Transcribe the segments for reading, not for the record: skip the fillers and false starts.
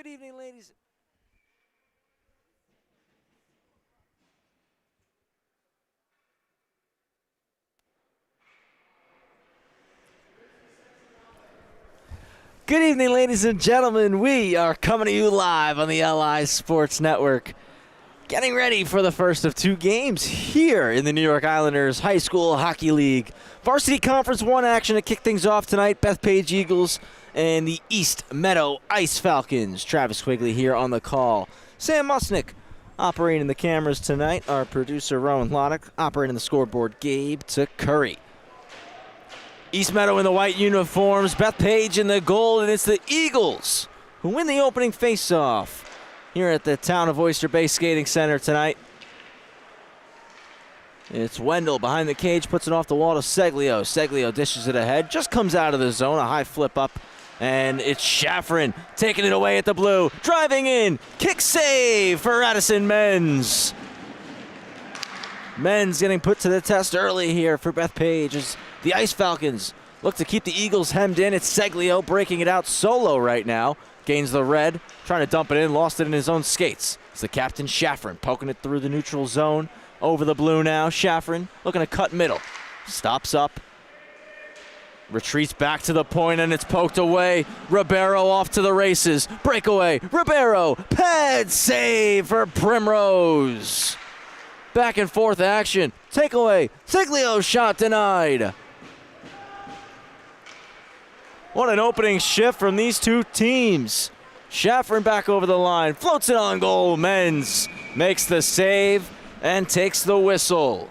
Good evening, ladies. Good evening, ladies and gentlemen. We are coming to you live on the LI Sports Network, getting ready for the first of two games here in the New York Islanders High School Hockey League. Varsity Conference 1 action to kick things off tonight. Bethpage Eagles and the East Meadow Ice Falcons. Travis Quigley here on the call. Sam Musnick operating the cameras tonight. Our producer, Rowan Loddick, operating the scoreboard, Gabe to Curry. East Meadow in the white uniforms, Bethpage in the gold, and it's the Eagles who win the opening faceoff here at the Town of Oyster Bay Skating Center tonight. It's Wendell behind the cage, puts it off the wall to Seglio. Seglio dishes it ahead, just comes out of the zone, a high flip up, and it's Shaffrin taking it away at the blue, driving in, kick save for Addison Menz. Menz getting put to the test early here for Bethpage as the Ice Falcons look to keep the Eagles hemmed in. It's Seglio breaking it out solo right now. Gains the red, trying to dump it in, lost it in his own skates. It's the captain, Shaffrin, poking it through the neutral zone. Over the blue now, Shaffrin looking to cut middle. Stops up, retreats back to the point, and it's poked away. Ribeiro off to the races. Breakaway, Ribeiro, pad save for Primrose. Back and forth action. Takeaway, Seglio shot denied. What an opening shift from these two teams. Shaffrin back over the line, floats it on goal. Menz makes the save and takes the whistle.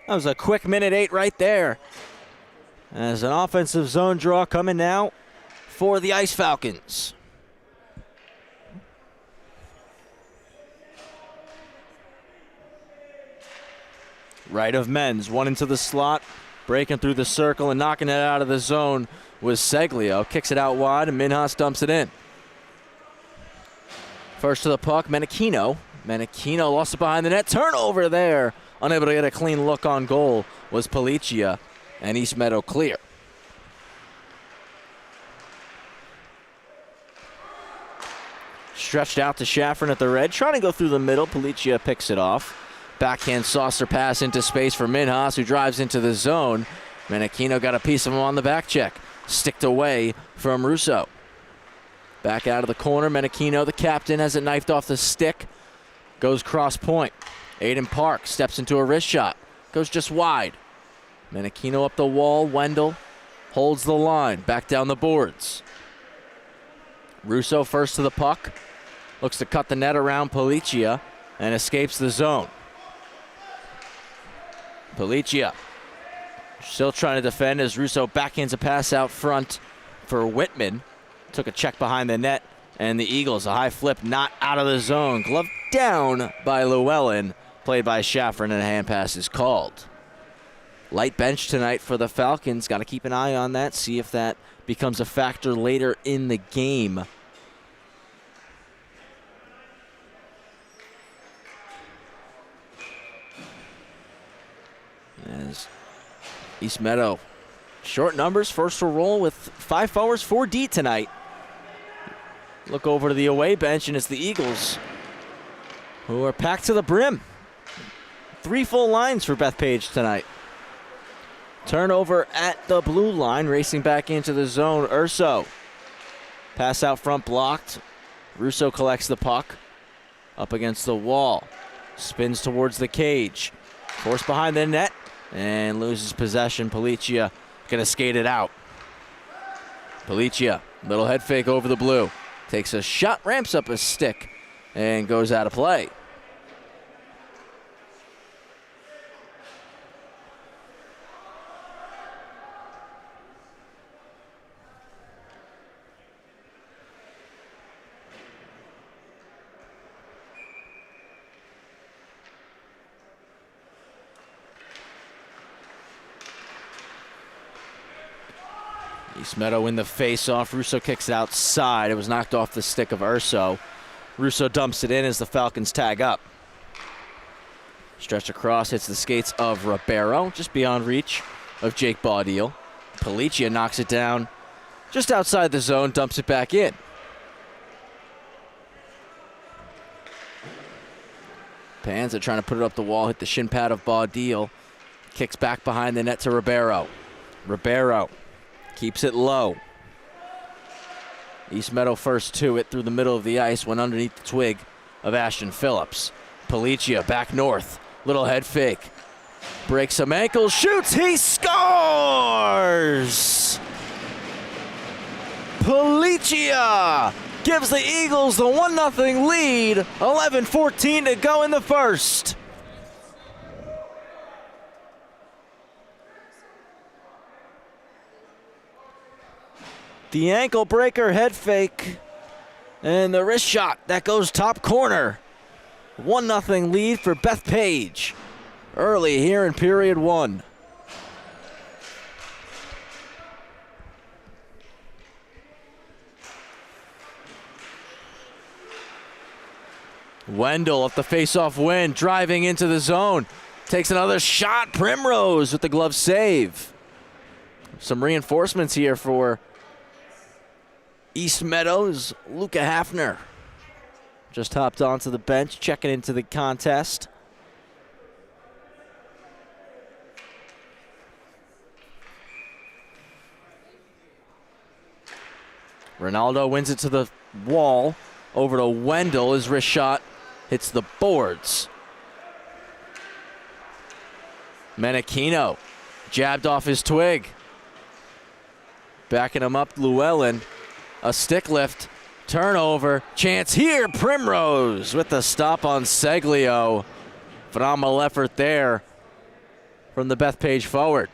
That was a quick minute 8 right there. As an offensive zone draw coming now for the Ice Falcons. Right of Menz, one into the slot, breaking through the circle and knocking it out of the zone was Seglio. Kicks it out wide and Minhas dumps it in. First to the puck, Menachino. Menachino lost it behind the net. Turnover there. Unable to get a clean look on goal was Policia, and East Meadow clear. Stretched out to Shaffrin at the red, trying to go through the middle. Policia picks it off. Backhand saucer pass into space for Minhas, who drives into the zone. Menachino got a piece of him on the back check. Sticked away from Russo. Back out of the corner, Menachino, the captain, has it knifed off the stick. Goes cross point. Aiden Park steps into a wrist shot. Goes just wide. Menachino up the wall. Wendell holds the line. Back down the boards. Russo first to the puck. Looks to cut the net around Policia and escapes the zone. Policia still trying to defend as Russo backhands a pass out front for Whitman. Took a check behind the net, and the Eagles, a high flip, not out of the zone. Glove down by Llewellyn, played by Shaffrin, and a hand pass is called. Light bench tonight for the Falcons. Got to keep an eye on that, see if that becomes a factor later in the game. As East Meadow, short numbers, first to roll with 5 forwards, 4D tonight. Look over to the away bench, and it's the Eagles who are packed to the brim. 3 full lines for Bethpage tonight. Turnover at the blue line, racing back into the zone. Urso. Pass out front blocked. Russo collects the puck. Up against the wall. Spins towards the cage. Forced behind the net. And loses possession. Policia going to skate it out. Policia, little head fake over the blue. Takes a shot, ramps up a stick, and goes out of play. East Meadow in the face-off. Russo kicks it outside. It was knocked off the stick of Urso. Russo dumps it in as the Falcons tag up. Stretched across, hits the skates of Ribeiro, just beyond reach of Jake Baudiel. Policia knocks it down just outside the zone, dumps it back in. Panza trying to put it up the wall, hit the shin pad of Baudiel. Kicks back behind the net to Ribeiro. Ribeiro keeps it low. East Meadow first to it through the middle of the ice, went underneath the twig of Ashton Phillips. Policia back north, little head fake. Breaks some ankles, shoots, he scores! Policia gives the Eagles the 1-0 lead, 11:14 to go in the first. The ankle breaker head fake and the wrist shot that goes top corner. 1-0 lead for Bethpage early here in period one. Wendell off the face-off win, driving into the zone. Takes another shot. Primrose with the glove save. Some reinforcements here for East Meadows. Luca Hafner just hopped onto the bench, checking into the contest. Ronaldo wins it to the wall. Over to Wendell. His wrist shot hits the boards. Menachino jabbed off his twig. Backing him up, Llewellyn. A stick lift. Turnover. Chance here. Primrose with the stop on Seglio. Phenomenal effort there from the Bethpage forward.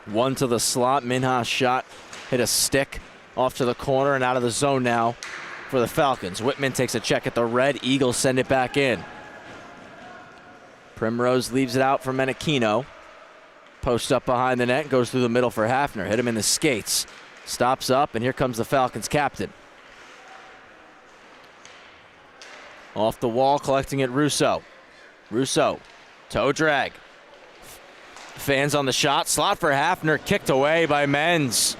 One to the slot. Minha's shot hit a stick off to the corner and out of the zone now for the Falcons. Whitman takes a check at the red. Eagles send it back in. Primrose leaves it out for Menachino. Posts up behind the net. Goes through the middle for Hafner. Hit him in the skates. Stops up, and here comes the Falcons captain. Off the wall, collecting it, Russo. Russo, toe drag. Fans on the shot. Slot for Hafner. Kicked away by Menz.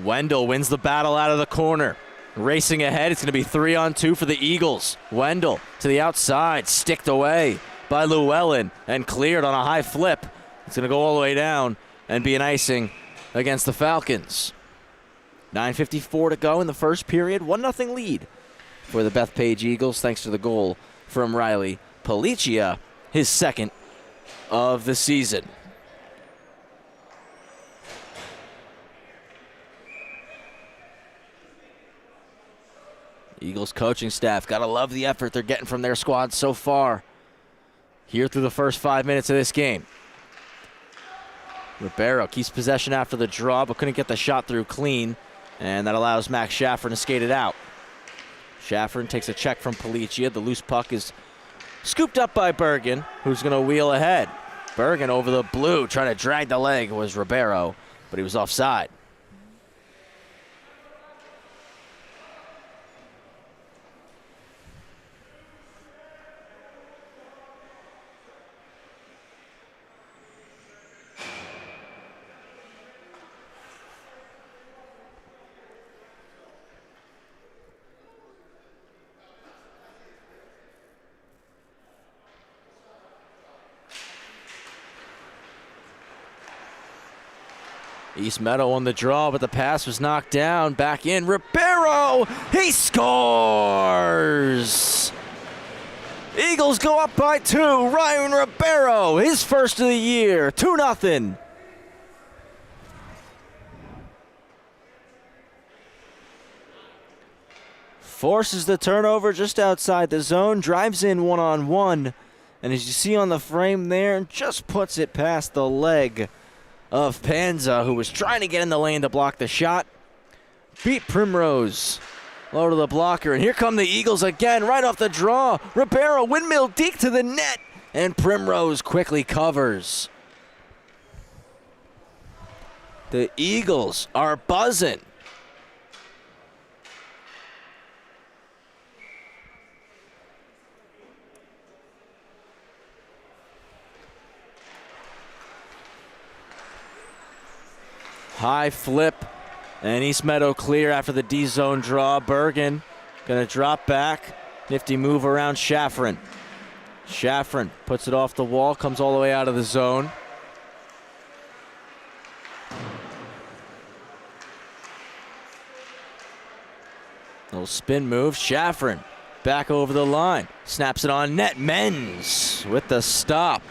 Wendell wins the battle out of the corner. Racing ahead. It's going to be 3-on-2 for the Eagles. Wendell to the outside. Sticked away by Llewellyn and cleared on a high flip. It's going to go all the way down and be an icing against the Falcons. 9:54 to go in the first period. 1-0 lead for the Bethpage Eagles thanks to the goal from Riley Policia, his second of the season. Eagles coaching staff, gotta love the effort they're getting from their squad so far here through the first 5 minutes of this game. Ribeiro keeps possession after the draw, but couldn't get the shot through clean, and that allows Max Schaffer to skate it out. Schaffer takes a check from Policia. The loose puck is scooped up by Bergen, who's going to wheel ahead. Bergen over the blue, trying to drag the leg was Ribeiro, but he was offside. East Meadow on the draw, but the pass was knocked down. Back in. Ribeiro! He scores! Eagles go up by 2. Ryan Ribeiro, his first of the year. 2-0. Forces the turnover just outside the zone. Drives in one-on-one. And as you see on the frame there, just puts it past the leg of Panza, who was trying to get in the lane to block the shot. Beat Primrose Low to the blocker, and here come the Eagles again, right off the draw. Ribeiro, windmill deke to the net, and Primrose quickly covers. The Eagles are buzzing. High flip, and East Meadow clear after the D-zone draw. Bergen gonna drop back. Nifty move around Shaffrin. Shaffrin puts it off the wall, comes all the way out of the zone. Little spin move, Shaffrin back over the line. Snaps it on net, Menz with the stop.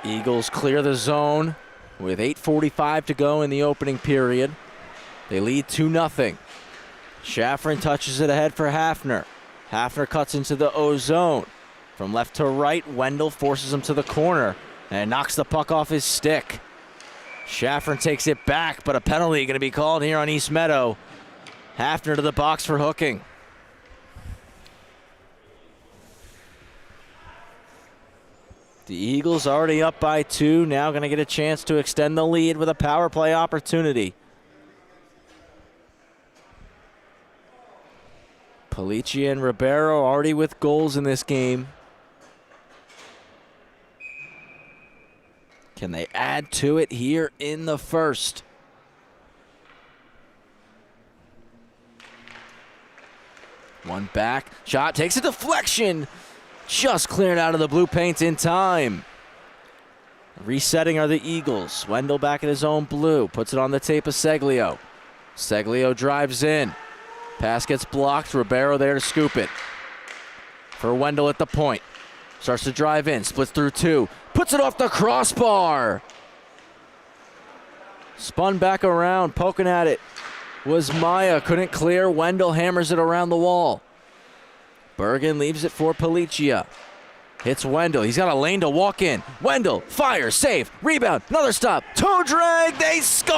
Eagles clear the zone with 8:45 to go in the opening period. They lead 2-0. Shaffrin touches it ahead for Hafner. Hafner cuts into the O zone. From left to right, Wendell forces him to the corner and knocks the puck off his stick. Shaffrin takes it back, but a penalty going to be called here on East Meadow. Hafner to the box for hooking. The Eagles already up by 2, now going to get a chance to extend the lead with a power play opportunity. Policia and Ribeiro already with goals in this game. Can they add to it here in the first? One back, shot takes a deflection. Just cleared out of the blue paint in time. Resetting are the Eagles. Wendell back in his own blue. Puts it on the tape of Seglio. Seglio drives in. Pass gets blocked. Ribeiro there to scoop it. For Wendell at the point. Starts to drive in. Splits through 2. Puts it off the crossbar. Spun back around. Poking at it was Maya. Couldn't clear. Wendell hammers it around the wall. Bergen leaves it for Policia. Hits Wendell. He's got a lane to walk in. Wendell, fire, save, rebound, another stop. Toe drag, they score!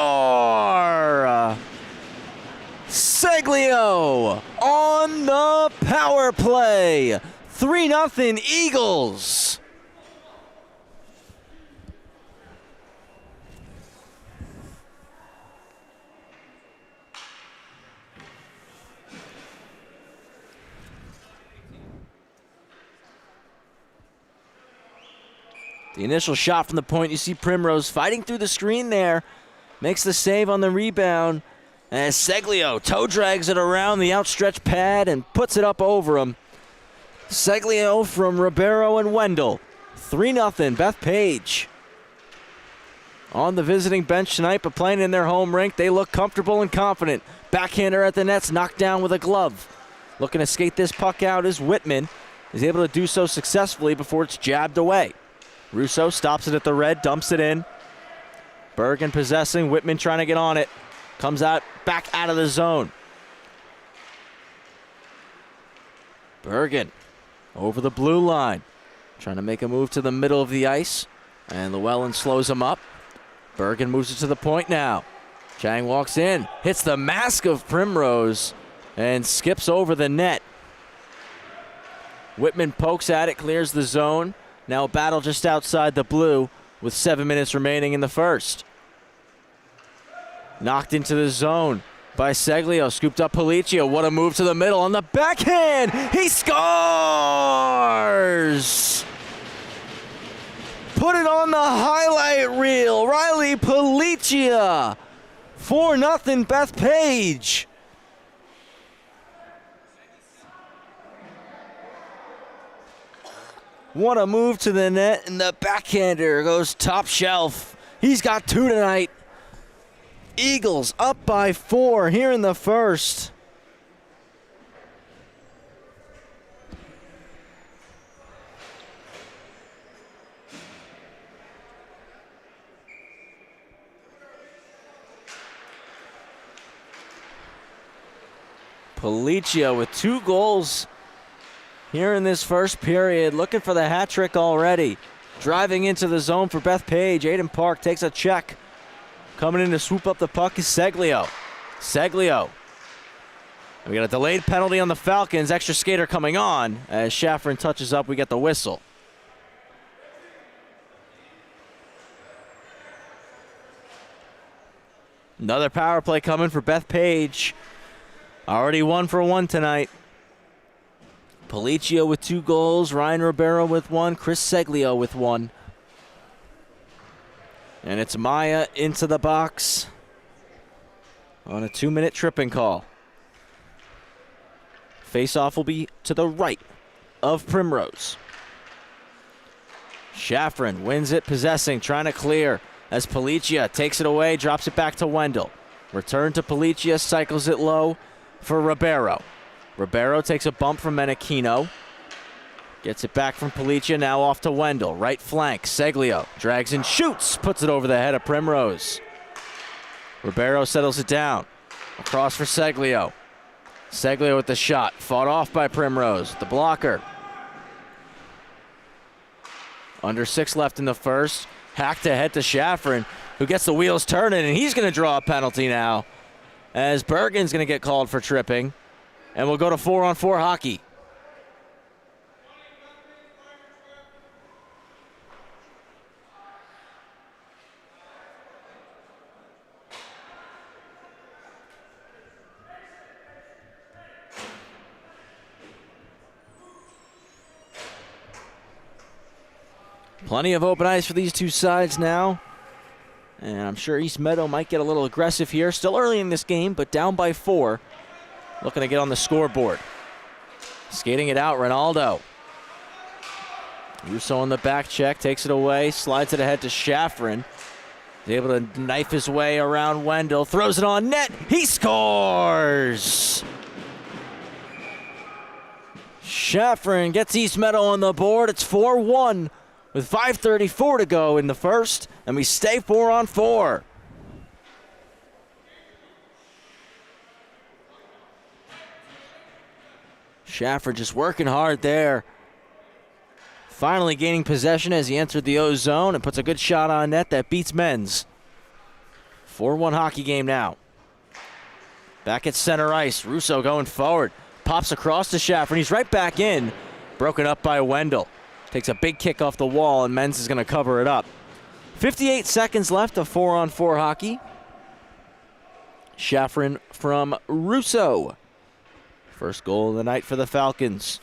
Seglio on the power play. 3-0 Eagles. The initial shot from the point, you see Primrose fighting through the screen there. Makes the save on the rebound. As Seglio toe drags it around the outstretched pad and puts it up over him. Seglio from Ribeiro and Wendell. 3-0 Bethpage. On the visiting bench tonight, but playing in their home rink, they look comfortable and confident. Backhander at the net's knocked down with a glove. Looking to skate this puck out is Whitman. Is able to do so successfully before it's jabbed away. Russo stops it at the red, dumps it in. Bergen possessing, Whitman trying to get on it. Comes out, back out of the zone. Bergen over the blue line. Trying to make a move to the middle of the ice. And Llewellyn slows him up. Bergen moves it to the point now. Chang walks in, hits the mask of Primrose, and skips over the net. Whitman pokes at it, clears the zone. Now a battle just outside the blue with 7 minutes remaining in the first. Knocked into the zone by Seglio. Scooped up Policia. What a move to the middle on the backhand. He scores! Put it on the highlight reel. Riley Policia. 4-0 Bethpage. What a move to the net, and the backhander goes top shelf. He's got 2 tonight. Eagles up by 4 here in the first. Policia with 2 goals here in this first period, looking for the hat trick already. Driving into the zone for Bethpage. Aiden Park takes a check. Coming in to swoop up the puck is Seglio. Seglio. We got a delayed penalty on the Falcons. Extra skater coming on. As Schafrin touches up, we get the whistle. Another power play coming for Bethpage. Already 1 for 1 tonight. Policia with 2 goals. Ryan Ribeiro with 1. Chris Seglio with 1. And it's Maya into the box on a 2-minute tripping call. Face-off will be to the right of Primrose. Schafrin wins it, possessing, trying to clear as Policia takes it away, drops it back to Wendell. Return to Policia, cycles it low for Ribeiro. Ribeiro takes a bump from Menachino. Gets it back from Policia, now off to Wendell. Right flank, Seglio drags and shoots, puts it over the head of Primrose. Ribeiro settles it down. Across for Seglio. Seglio with the shot, fought off by Primrose. The blocker. Under 6 left in the first. Hacked ahead to Schafrin, who gets the wheels turning, and he's going to draw a penalty now, as Bergen's going to get called for tripping. And we'll go to 4-on-4 hockey. Plenty of open ice for these two sides now. And I'm sure East Meadow might get a little aggressive here. Still early in this game, but down by 4. Looking to get on the scoreboard. Skating it out, Ronaldo. Russo on the back check, takes it away, slides it ahead to Schafrin. He's able to knife his way around Wendell, throws it on net, he scores! Schafrin gets East Meadow on the board, it's 4-1 with 5:34 to go in the first, and we stay 4-on-4. Schafrin just working hard there. Finally gaining possession as he entered the O zone and puts a good shot on net that beats men's. 4-1 hockey game now. Back at center ice, Russo going forward. Pops across to Schafrin, he's right back in. Broken up by Wendell. Takes a big kick off the wall, and men's is going to cover it up. 58 seconds left of 4-on-4 hockey. Schafrin from Russo. First goal of the night for the Falcons.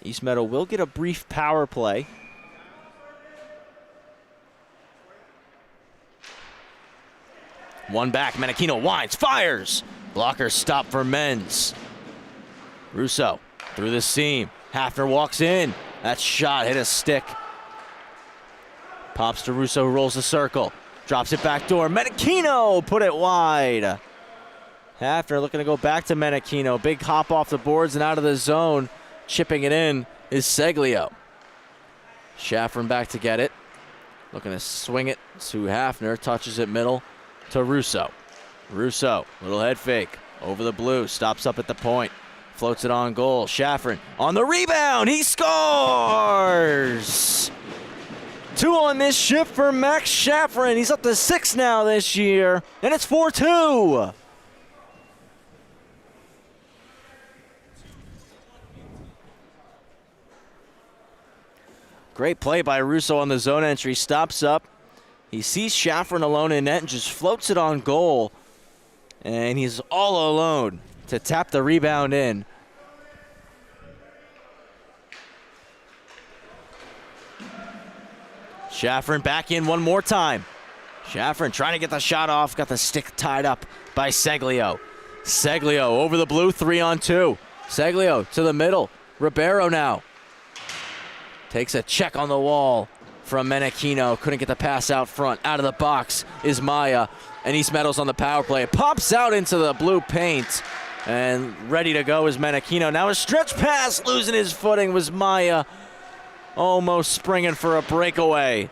East Meadow will get a brief power play. One back, Menachino winds, fires! Blocker stop for men's. Russo through the seam. Hafner walks in. That shot hit a stick. Pops to Russo, rolls the circle. Drops it back door. Menachino put it wide. Hafner looking to go back to Menachino. Big hop off the boards and out of the zone. Chipping it in is Seglio. Schafrin back to get it. Looking to swing it to Hafner. Touches it middle to Russo. Russo, little head fake. Over the blue. Stops up at the point. Floats it on goal. Schafrin on the rebound. He scores! 2 on this shift for Max Schafrin. He's up to 6 now this year. And it's 4-2. Great play by Russo on the zone entry. Stops up. He sees Schafrin alone in net and just floats it on goal. And he's all alone to tap the rebound in. Schafrin back in one more time. Schafrin trying to get the shot off. Got the stick tied up by Seglio. Seglio over the blue, 3-on-2. Seglio to the middle. Ribeiro now. Takes a check on the wall. from Menachino. Couldn't get the pass out front. Out of the box is Maya, and East Meadow's on the power play. Pops out into the blue paint, and ready to go is Menachino. Now a stretch pass, losing his footing was Maya, almost springing for a breakaway.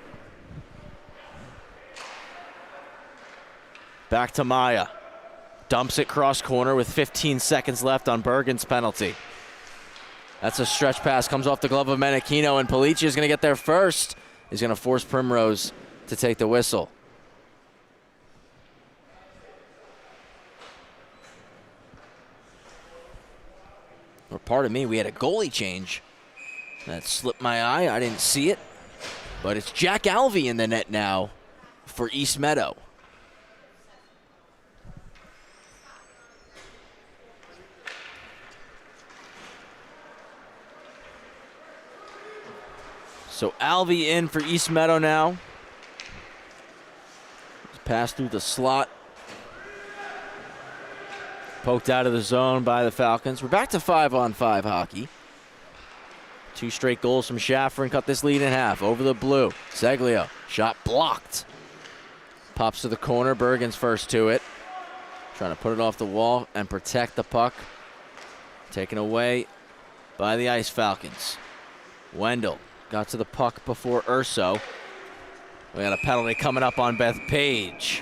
Back to Maya. Dumps it cross corner with 15 seconds left on Bergen's penalty. That's a stretch pass, comes off the glove of Menachino, and Polici is going to get there first. He's going to force Primrose to take the whistle. Or pardon me, we had a goalie change. That slipped my eye, I didn't see it. But it's Jack Alvey in the net now for East Meadow. So Alvey in for East Meadow now. Pass through the slot. Poked out of the zone by the Falcons. We're back to 5-on-5 hockey. 2 straight goals from Schaffer and cut this lead in half. Over the blue. Seglio. Shot blocked. Pops to the corner. Bergen's first to it. Trying to put it off the wall and protect the puck. Taken away by the Ice Falcons. Wendell got to the puck before Urso. We got a penalty coming up on Bethpage.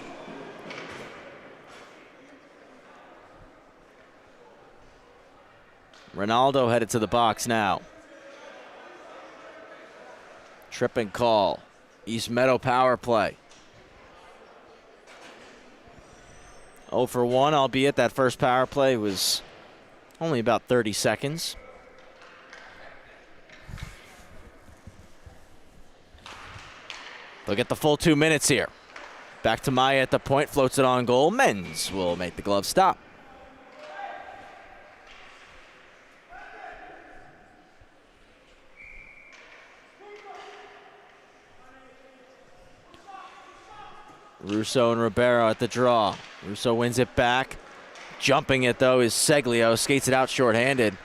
Ronaldo headed to the box now. Trip and call. East Meadow power play. 0 for 1, albeit that first power play was only about 30 seconds. They'll get the full 2 minutes here. Back to Maya at the point, floats it on goal. Menz will make the glove stop. Russo and Ribeiro at the draw. Russo wins it back. Jumping it, though, is Seglio. Skates it out shorthanded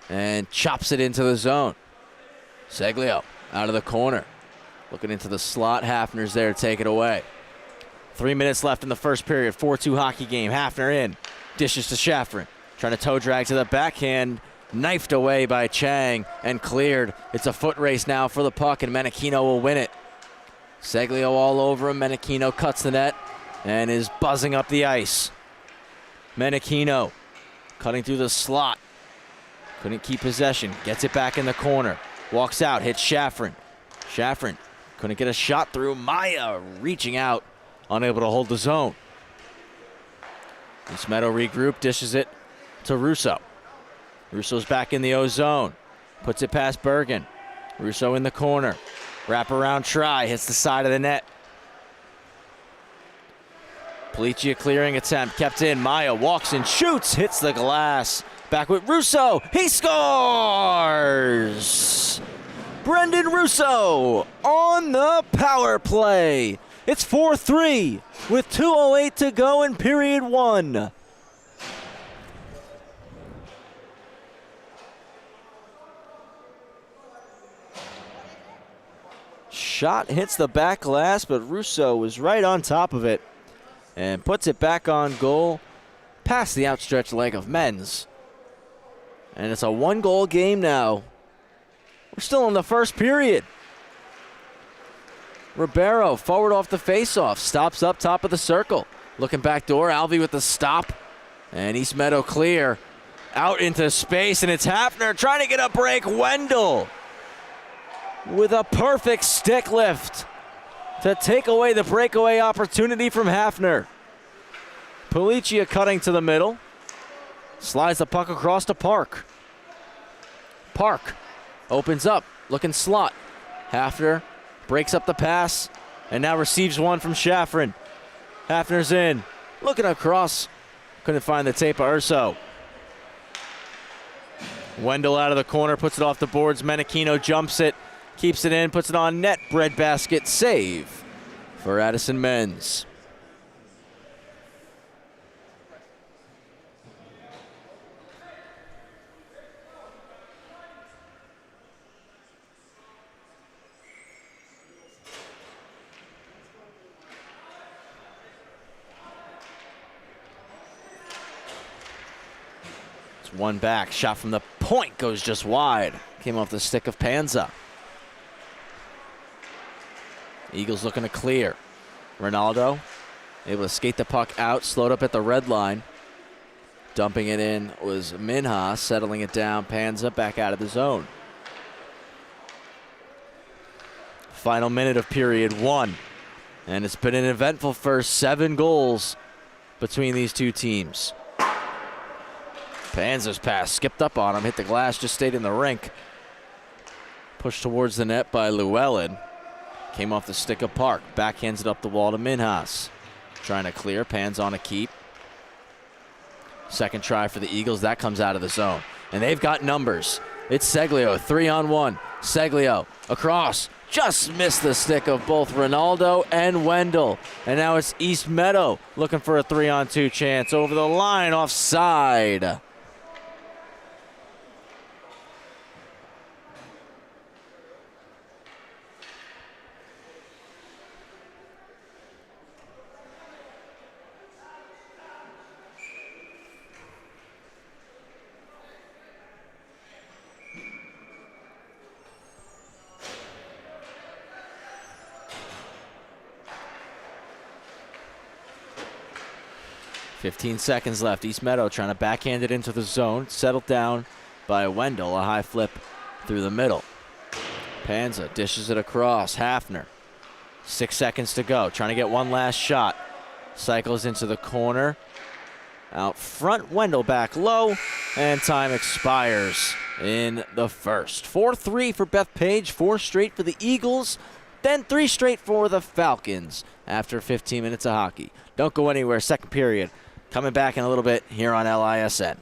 and chops it into the zone. Seglio out of the corner. Looking into the slot. Hafner's there to take it away. 3 minutes left in the first period. 4-2 hockey game. Hafner in. Dishes to Schaffer. Trying to toe drag to the backhand. Knifed away by Chang and cleared. It's a foot race now for the puck, and Menachino will win it. Seglio all over him. Menachino cuts the net and is buzzing up the ice. Menachino cutting through the slot. Couldn't keep possession. Gets it back in the corner. Walks out. Hits Schaffer. Schaffer couldn't get a shot through. Maya reaching out. Unable to hold the zone. East Meadow regroup. Dishes it to Russo. Russo's back in the O zone. Puts it past Bergen. Russo in the corner. Wraparound try, hits the side of the net. Polici clearing attempt, kept in. Maya walks and shoots, hits the glass. Back with Russo, he scores! Brendan Russo on the power play. It's 4-3 with 2:08 to go in period 1. Shot hits the back glass, but Russo was right on top of it and puts it back on goal past the outstretched leg of Menz. And it's a 1-goal game now. We're still in the first period. Ribeiro forward off the faceoff, stops up top of the circle. Looking back door, Alvey with the stop. And East Meadow clear out into space, and it's Hafner trying to get a break. Wendell with a perfect stick lift to take away the breakaway opportunity from Hafner. Polici cutting to the middle. Slides the puck across to Park. Park opens up, looking slot. Hafner breaks up the pass and now receives one from Schaffer. Hafner's in, looking across. Couldn't find the tape of Urso. Wendell out of the corner, puts it off the boards. Menachino jumps it. Keeps it in, puts it on net. Breadbasket save for Addison Menz. It's one back. Shot from the point goes just wide. Came off the stick of Panza. Eagles looking to clear. Ronaldo able to skate the puck out, slowed up at the red line. Dumping it in was Minha, settling it down. Panza back out of the zone. Final minute of period 1. And it's been an eventful first 7 goals between these two teams. Panza's pass skipped up on him, hit the glass, just stayed in the rink. Pushed towards the net by Llewellyn. Came off the stick of Park. Backhands it up the wall to Minhas. Trying to clear. Panza on a keep. Second try for the Eagles. That comes out of the zone. And they've got numbers. It's Seglio, 3-on-1. Seglio across. Just missed the stick of both Ronaldo and Wendell. And now it's East Meadow looking for a 3-on-2 chance. Over the line, offside. .15 seconds left. East Meadow trying to backhand it into the zone. Settled down by Wendell. A high flip through the middle. Panza dishes it across. Hafner. 6 seconds to go. Trying to get one last shot. Cycles into the corner. Out front. Wendell back low. And time expires in the first. 4-3 for Bethpage. 4 straight for the Eagles. Then 3 straight for the Falcons after 15 minutes of hockey. Don't go anywhere. Second period. Coming back in a little bit here on LISN.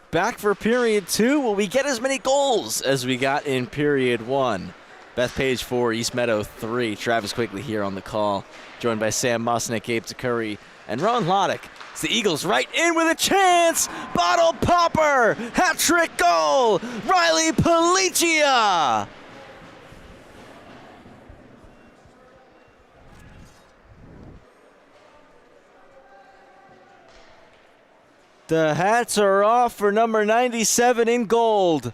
Back for period 2. Will we get as many goals as we got in period 1? Bethpage 4, East Meadow 3. Travis Quigley here on the call, joined by Sam Musnick, Gabe Takuri, and Ron Loddick. It's the Eagles right in with a chance. Bottle popper. Hat-trick goal. Riley Palicia. The hats are off for number 97 in gold.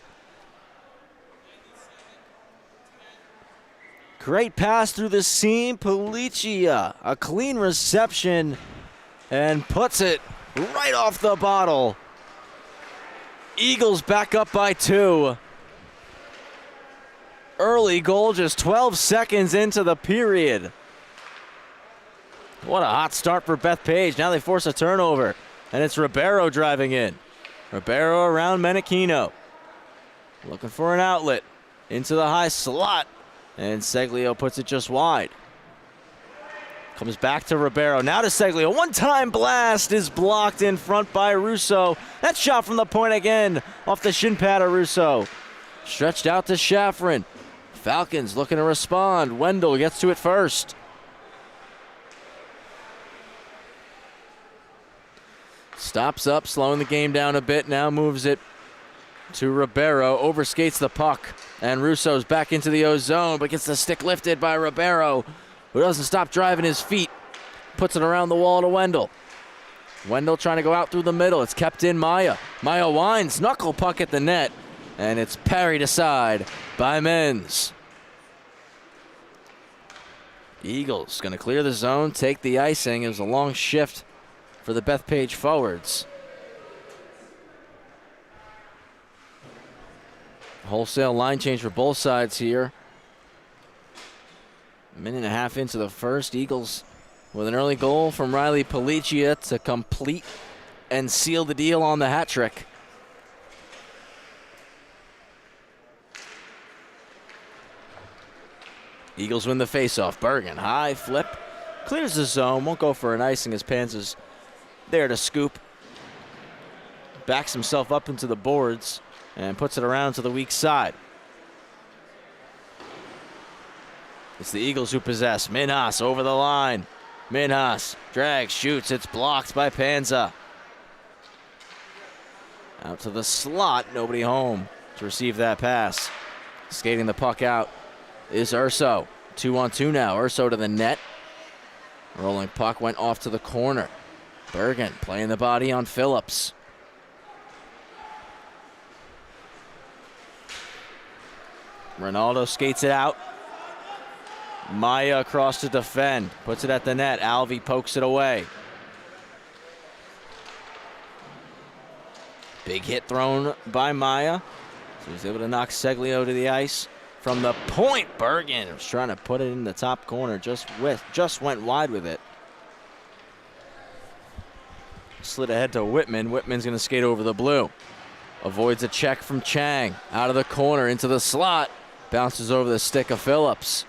Great pass through the seam. Policia, a clean reception, and puts it right off the bottle. Eagles back up by 2. Early goal just 12 seconds into the period. What a hot start for Bethpage. Now they force a turnover, and it's Ribeiro driving in. Ribeiro around Menachino. Looking for an outlet into the high slot, and Seglio puts it just wide. Comes back to Ribeiro, now to Seglio. One-time blast is blocked in front by Russo. That shot from the point again, off the shin pad of Russo. Stretched out to Shafrin. Falcons looking to respond. Wendell gets to it first. Stops up, slowing the game down a bit, now moves it to Ribeiro, overskates the puck, and Russo's back into the O-zone, but gets the stick lifted by Ribeiro, who doesn't stop driving his feet. Puts it around the wall to Wendell. Wendell trying to go out through the middle. It's kept in Maya. Maya winds, knuckle puck at the net, and it's parried aside by Menz. Eagles going to clear the zone, take the icing. It was a long shift for the Bethpage forwards. Wholesale line change for both sides here. A minute and a half into the first. Eagles with an early goal from Riley Policia to complete and seal the deal on the hat trick. Eagles win the faceoff. Bergen, high flip, clears the zone, won't go for an icing as Pans is there to scoop. Backs himself up into the boards and puts it around to the weak side. It's the Eagles who possess. Minhas over the line. Minhas drags, shoots. It's blocked by Panza. Out to the slot. Nobody home to receive that pass. Skating the puck out is Urso. 2-on-2 now. Urso to the net. Rolling puck went off to the corner. Bergen playing the body on Phillips. Ronaldo skates it out. Maya across to defend. Puts it at the net. Alvey pokes it away. Big hit thrown by Maya. So he's able to knock Seglio to the ice. From the point, Bergen was trying to put it in the top corner. Just went wide with it. Slid ahead to Whitman. Whitman's going to skate over the blue. Avoids a check from Chang. Out of the corner into the slot. Bounces over the stick of Phillips.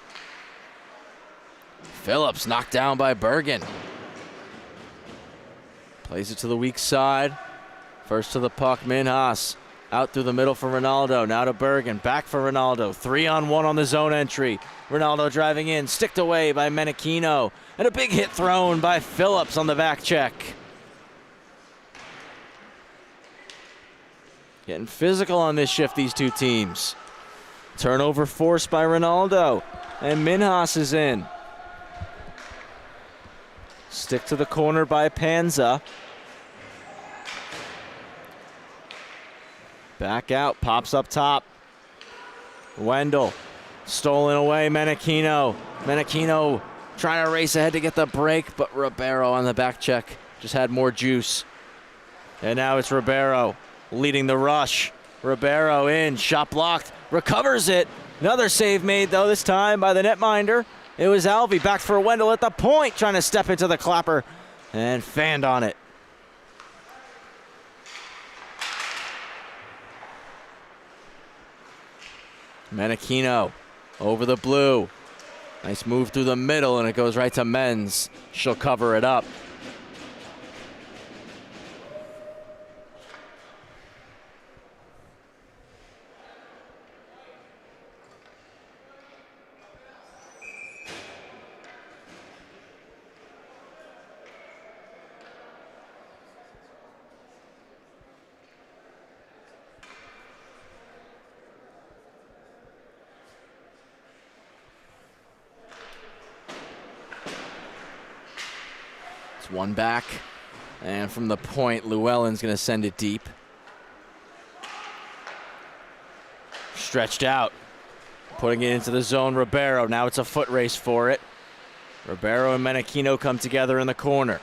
Phillips knocked down by Bergen. Plays it to the weak side. First to the puck, Minhas. Out through the middle for Ronaldo. Now to Bergen. Back for Ronaldo. 3-on-1 on the zone entry. Ronaldo driving in. Sticked away by Menachino. And a big hit thrown by Phillips on the back check. Getting physical on this shift, these two teams. Turnover forced by Ronaldo. And Minhas is in. Stick to the corner by Panza. Back out, pops up top. Wendell, stolen away, Menachino. Menachino trying to race ahead to get the break, but Ribeiro on the back check just had more juice. And now it's Ribeiro leading the rush. Ribeiro in, shot blocked, recovers it. Another save made, though, this time by the netminder. It was Alvey back for Wendell at the point, trying to step into the clapper and fanned on it. Menachino over the blue. Nice move through the middle, and it goes right to Menz. She'll cover it up. It's one back, and from the point, Llewellyn's going to send it deep. Stretched out. Putting it into the zone, Ribeiro. Now it's a foot race for it. Ribeiro and Menachino come together in the corner.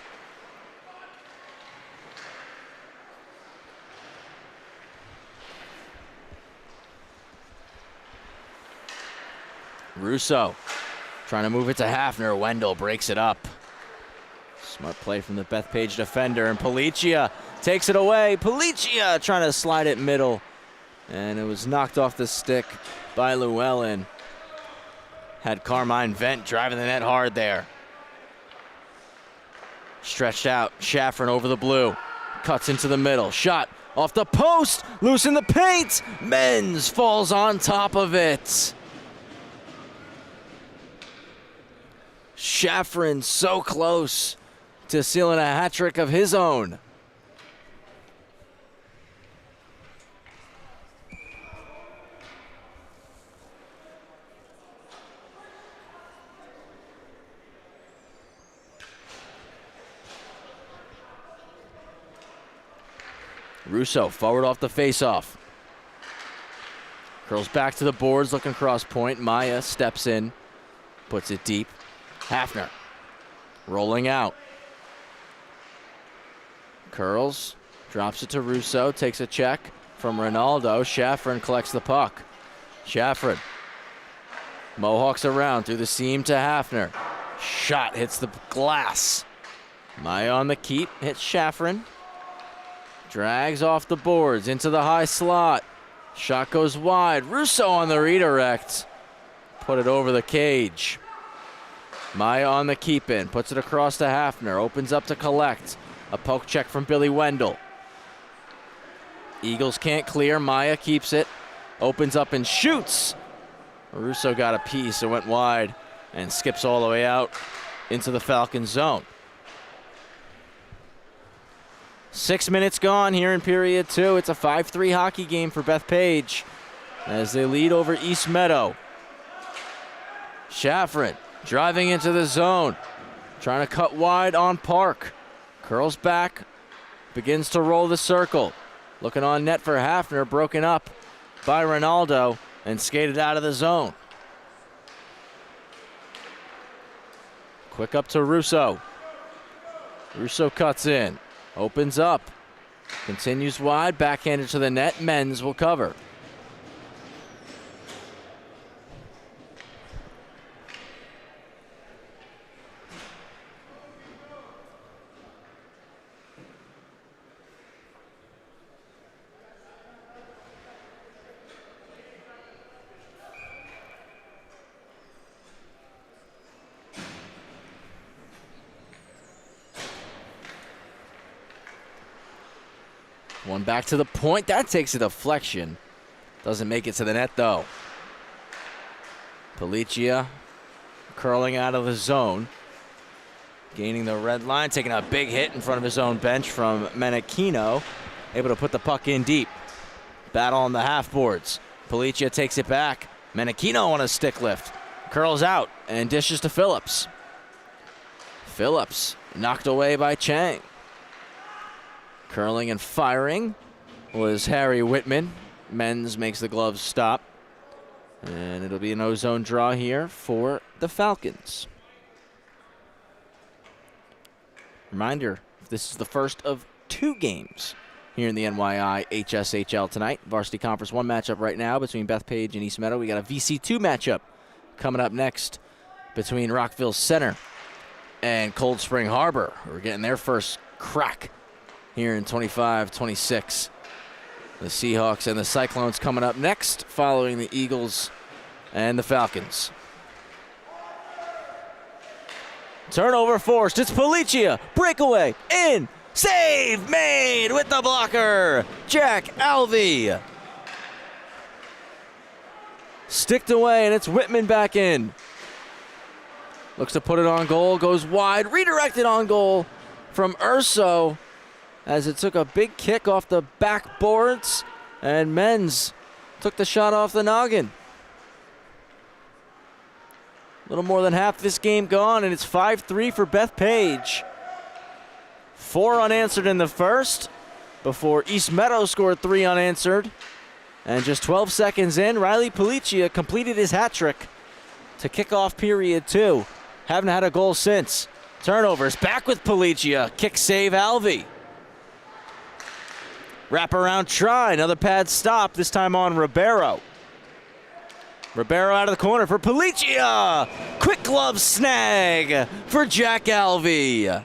Russo trying to move it to Hafner. Wendell breaks it up. Smart play from the Bethpage defender, and Policia takes it away. Policia trying to slide it middle, and it was knocked off the stick by Llewellyn. Had Carmine Vent driving the net hard there. Stretched out, Schafrin over the blue. Cuts into the middle, shot off the post, loose in the paint. Menz falls on top of it. Schafrin so close to sealing a hat trick of his own. Russo forward off the faceoff. Curls back to the boards, looking cross point. Maya steps in, puts it deep. Hafner rolling out. Curls, drops it to Russo, takes a check from Ronaldo. Schafrin collects the puck. Schafrin mohawks around through the seam to Hafner. Shot hits the glass. Maya on the keep, hits Schafrin. Drags off the boards into the high slot. Shot goes wide. Russo on the redirect. Put it over the cage. Maya on the keep in. Puts it across to Hafner. Opens up to collect. A poke check from Billy Wendell. Eagles can't clear. Maya keeps it. Opens up and shoots. Russo got a piece. It went wide and skips all the way out into the Falcon zone. 6 minutes gone here in period 2. It's a 5-3 hockey game for Bethpage as they lead over East Meadow. Schafrin driving into the zone, trying to cut wide on Park. Curls back, begins to roll the circle. Looking on net for Hafner, broken up by Ronaldo and skated out of the zone. Quick up to Russo. Russo cuts in. Opens up, continues wide, backhanded to the net. Menz will cover. One back to the point. That takes a deflection. Doesn't make it to the net, though. Policia curling out of the zone. Gaining the red line. Taking a big hit in front of his own bench from Menachino. Able to put the puck in deep. Battle on the half boards. Policia takes it back. Menachino on a stick lift. Curls out and dishes to Phillips. Phillips knocked away by Chang. Curling and firing was Harry Whitman. Menz makes the gloves stop. And it'll be an ozone draw here for the Falcons. Reminder, this is the first of 2 games here in the NYIHSHL tonight. Varsity Conference 1 matchup right now between Bethpage and East Meadow. We got a VC2 matchup coming up next between Rockville Center and Cold Spring Harbor. We're getting their first crack here in 25-26. The Seahawks and the Cyclones coming up next, following the Eagles and the Falcons. Turnover forced. It's Policia. Breakaway. In. Save made with the blocker. Jack Alvey. Sticked away, and it's Whitman back in. Looks to put it on goal. Goes wide. Redirected on goal from Urso, as it took a big kick off the backboards, and Menz took the shot off the noggin. A little more than half this game gone, and it's 5-3 for Bethpage. 4 unanswered in the first before East Meadow scored 3 unanswered And just 12 seconds in, Riley Policia completed his hat trick to kick off period 2. Haven't had a goal since. Turnovers, back with Policia. Kick save, Alvey. Wraparound try, another pad stop, this time on Ribeiro. Ribeiro out of the corner for Policia. Quick glove snag for Jack Alvey.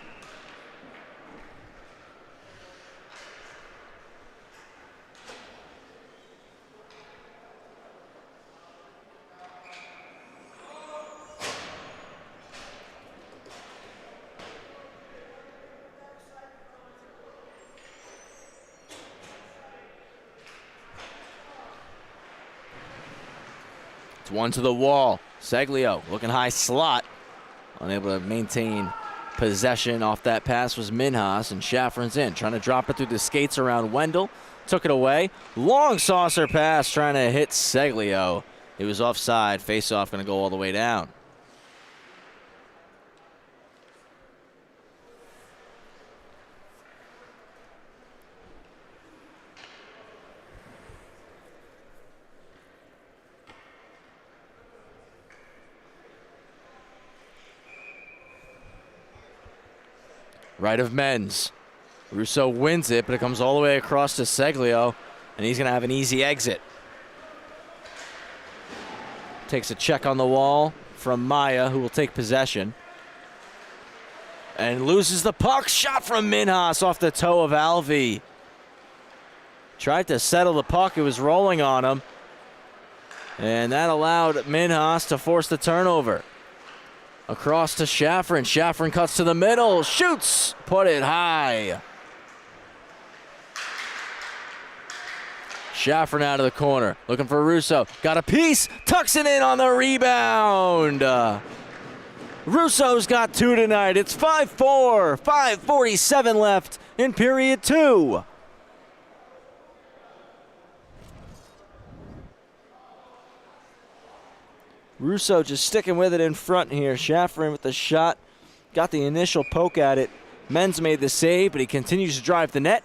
It's one to the wall. Seglio looking high slot. Unable to maintain possession off that pass was Minhas, and Schaffer's in. Trying to drop it through the skates around Wendell. Took it away. Long saucer pass trying to hit Seglio. He was offside. Face-off going to go all the way down. Right of men's. Russo wins it, but it comes all the way across to Seglio, and he's going to have an easy exit. Takes a check on the wall from Maya, who will take possession. And loses the puck. Shot from Minhas off the toe of Alvey. Tried to settle the puck. It was rolling on him. And that allowed Minhas to force the turnover. Across to Schafferin. Schafferin cuts to the middle. Shoots. Put it high. Schafferin out of the corner. Looking for Russo. Got a piece. Tucks it in on the rebound. Russo's got 2 tonight. It's 5-4. 5:47 left in period 2. Russo just sticking with it in front here. Schafferin with the shot. Got the initial poke at it. Men's made the save, but he continues to drive the net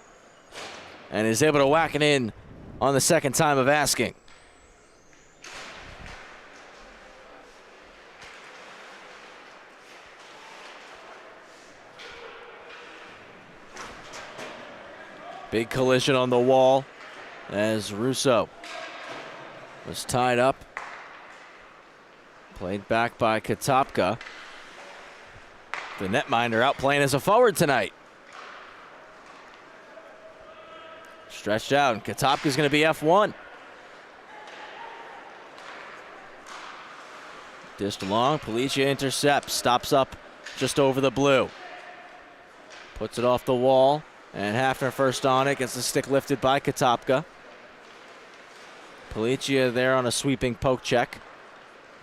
and is able to whack it in on the second time of asking. Big collision on the wall as Russo was tied up. Played back by Katopka. The netminder out playing as a forward tonight. Stretched out, and Katopka's going to be F1. Dished long, Policia intercepts, stops up just over the blue. Puts it off the wall, and Hafner first on it, gets the stick lifted by Katopka. Policia there on a sweeping poke check.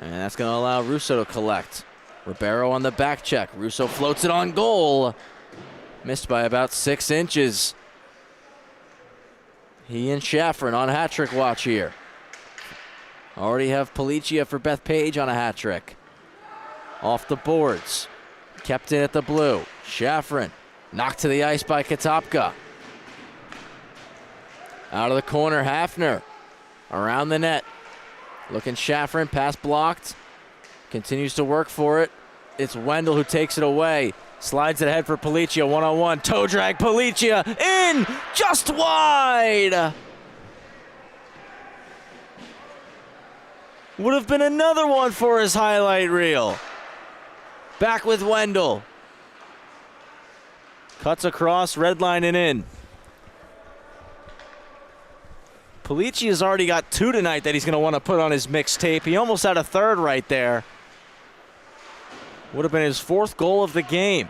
And that's going to allow Russo to collect. Ribeiro on the back check. Russo floats it on goal. Missed by about 6 inches. He and Schafferin on hat trick watch here. Already have Policia for Bethpage on a hat trick. Off the boards. Kept in at the blue. Schafferin knocked to the ice by Katopka. Out of the corner, Hafner. Around the net. Looking Schafferin, pass blocked. Continues to work for it. It's Wendell who takes it away. Slides it ahead for Policia, one-on-one. Toe drag, Policia in, just wide. Would have been another one for his highlight reel. Back with Wendell. Cuts across, red line and in. Policia's already got 2 tonight that he's going to want to put on his mixtape. He almost had a third right there. Would have been his 4th goal of the game.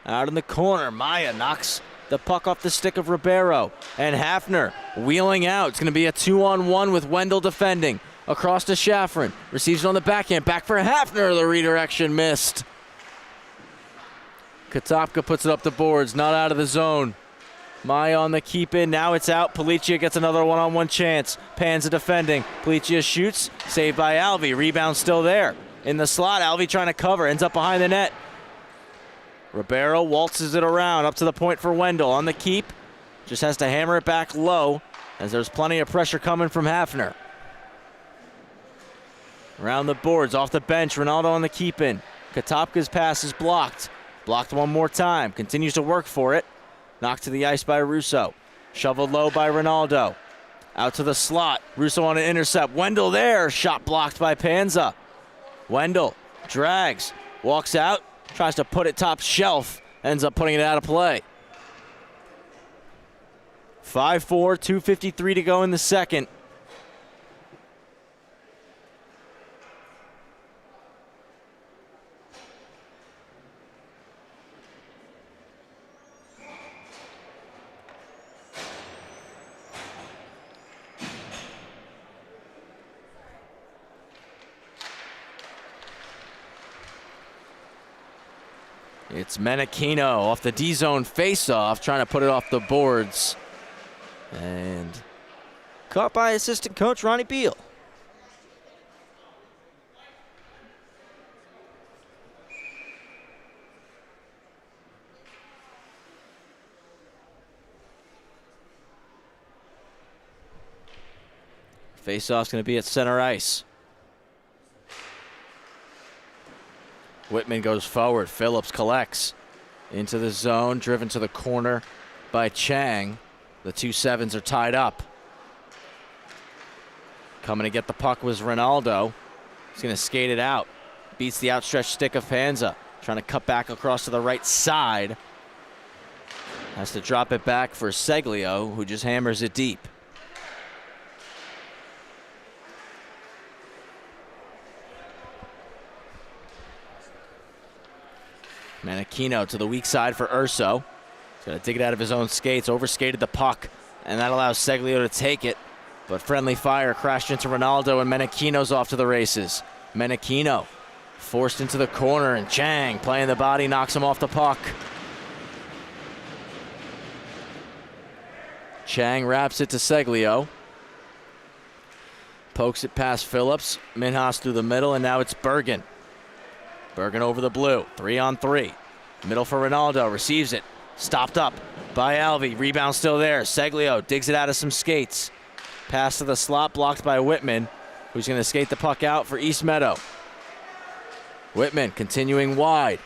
Out in the corner, Maya knocks the puck off the stick of Ribeiro. And Hafner wheeling out. It's going to be a 2-on-1 with Wendell defending. Across to Schafferin. Receives it on the backhand. Back for Hafner. The redirection missed. Katopka puts it up the boards. Not out of the zone. Maya on the keep in. Now it's out. Policia gets another one-on-one chance. Panza defending. Policia shoots. Saved by Alvey. Rebound still there. In the slot, Alvey trying to cover. Ends up behind the net. Ribeiro waltzes it around. Up to the point for Wendell. On the keep. Just has to hammer it back low. as there's plenty of pressure coming from Hafner. Around the boards, off the bench, Ronaldo on the keep-in. Katopka's pass is blocked. Blocked one more time, continues to work for it. Knocked to the ice by Russo. Shoveled low by Ronaldo. Out to the slot, Russo on an intercept. Wendell there, shot blocked by Panza. Wendell drags, walks out, tries to put it top shelf, ends up putting it out of play. 5-4, 2:53 to go in the second. It's Menachino off the D-zone face-off, trying to put it off the boards. And caught by assistant coach Ronnie Beal. Face-off's going to be at center ice. Whitman goes forward. Phillips collects into the zone, driven to the corner by Chang. The 2-7s are tied up. Coming to get the puck was Ronaldo. He's going to skate it out. Beats the outstretched stick of Panza. Trying to cut back across to the right side. Has to drop it back for Seglio, who just hammers it deep. Menachino to the weak side for Urso. He's got to dig it out of his own skates, overskated the puck, and that allows Seglio to take it. But friendly fire crashed into Ronaldo, and Menachino's off to the races. Menachino forced into the corner, and Chang playing the body knocks him off the puck. Chang wraps it to Seglio. Pokes it past Phillips. Minhas through the middle, and now it's Bergen. Bergen over the blue, 3-on-3. Middle for Ronaldo, receives it. Stopped up by Alvey, rebound still there. Seglio digs it out of some skates. Pass to the slot, blocked by Whitman, who's going to skate the puck out for East Meadow. Whitman continuing wide.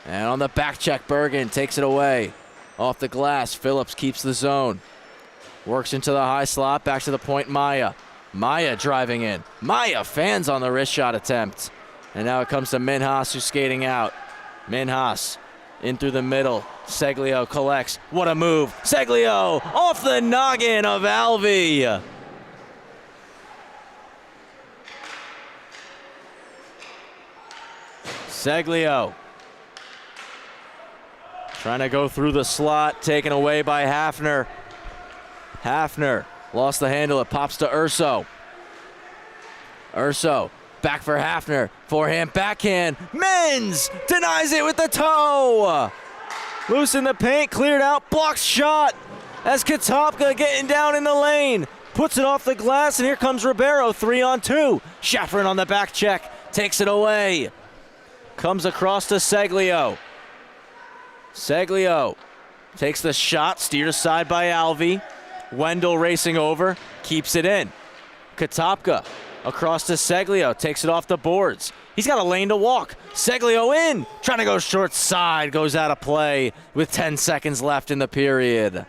And on the back check, Bergen takes it away. Off the glass, Phillips keeps the zone. Works into the high slot, back to the point, Maya. Maya driving in. Maya fans on the wrist shot attempt. And now it comes to Minhas, who's skating out. Minhas in through the middle. Seglio collects. What a move. Seglio off the noggin of Alvey. Seglio trying to go through the slot, taken away by Hafner. Hafner lost the handle. It pops to Urso. Urso back for Hafner. Forehand, backhand. Menz denies it with the toe. Loose in the paint, cleared out, blocked shot as Katopka getting down in the lane. Puts it off the glass, and here comes Ribeiro, 3-on-2. Schafrin on the back check, takes it away. Comes across to Seglio. Seglio takes the shot, steered aside by Alvey. Wendell racing over, keeps it in. Katopka across to Seglio, takes it off the boards. He's got a lane to walk. Seglio in, trying to go short side, goes out of play with 10 seconds left in the period.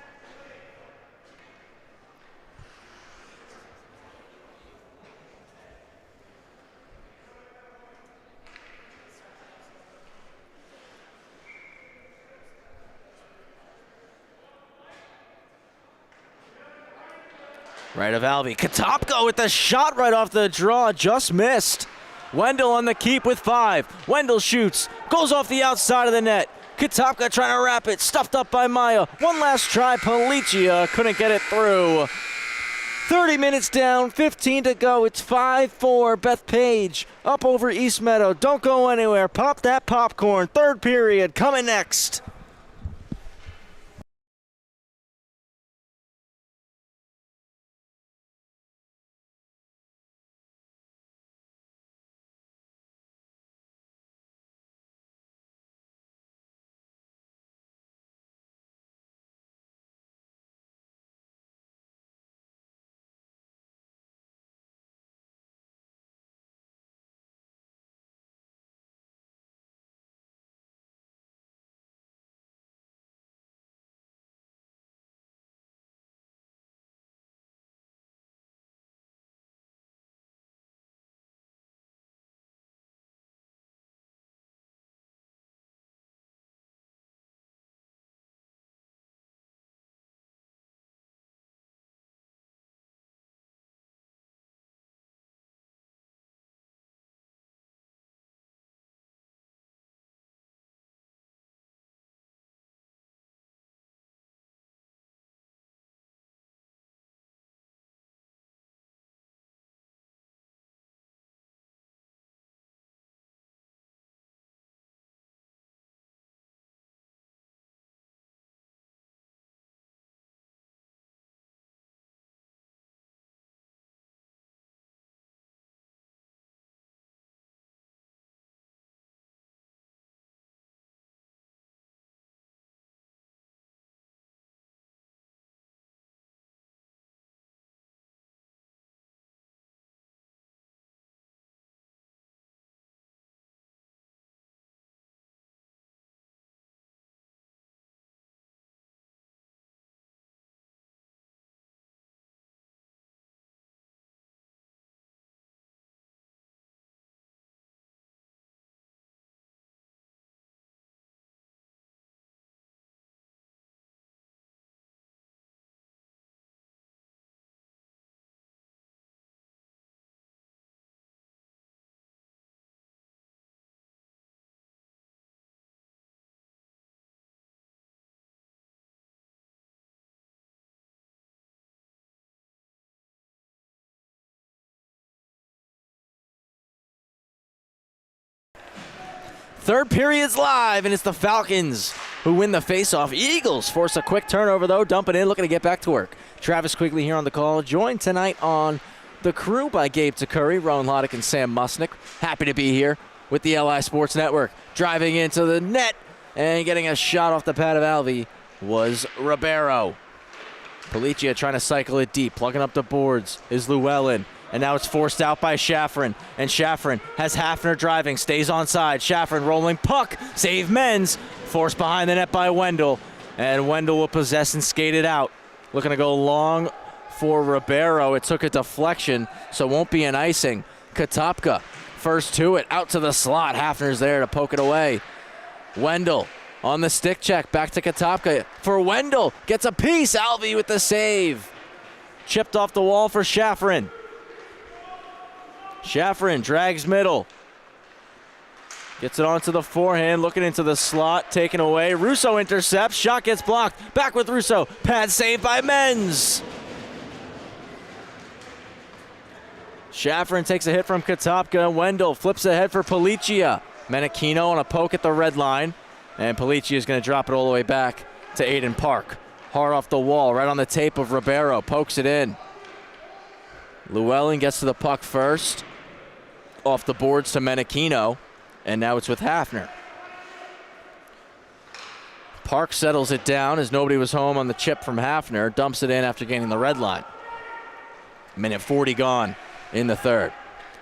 Right of Alvey. Katopka with the shot right off the draw, just missed. Wendell on the keep with 5. Wendell shoots, goes off the outside of the net. Katopka trying to wrap it, stuffed up by Maya. One last try, Policia couldn't get it through. 30 minutes down, 15 to go. It's 5-4, Bethpage up over East Meadow. Don't go anywhere, pop that popcorn. Third period coming next. Third period's live, and it's the Falcons who win the faceoff. Eagles force a quick turnover, though, dump it in, looking to get back to work. Travis Quigley here on the call, joined tonight on The Crew by Gabe Takuri, Rowan Loddick, and Sam Musnick. Happy to be here with the LI Sports Network. Driving into the net and getting a shot off the pad of Alvey was Ribeiro. Policia trying to cycle it deep, plugging up the boards is Llewellyn. And now it's forced out by Schafferin. And Schafferin has Hafner driving, stays onside. Schafferin rolling puck, save men's. Forced behind the net by Wendell. And Wendell will possess and skate it out. Looking to go long for Ribeiro. It took a deflection, so won't be an icing. Katopka first to it, out to the slot. Hafner's there to poke it away. Wendell on the stick check, back to Katopka for Wendell. Gets a piece, Alvey with the save. Chipped off the wall for Schafferin. Schafferin drags middle. Gets it onto the forehand, looking into the slot, taken away. Russo intercepts, shot gets blocked. Back with Russo, pad saved by Menz. Schafferin takes a hit from Katopka. Wendell flips ahead for Policia. Menachino on a poke at the red line. And Policia is going to drop it all the way back to Aiden Park. Hard off the wall, right on the tape of Ribeiro. Pokes it in. Llewellyn gets to the puck first. Off the boards to Menachino. And now it's with Hafner. Park settles it down as nobody was home on the chip from Hafner. Dumps it in after gaining the red line. Minute 40 gone in the third.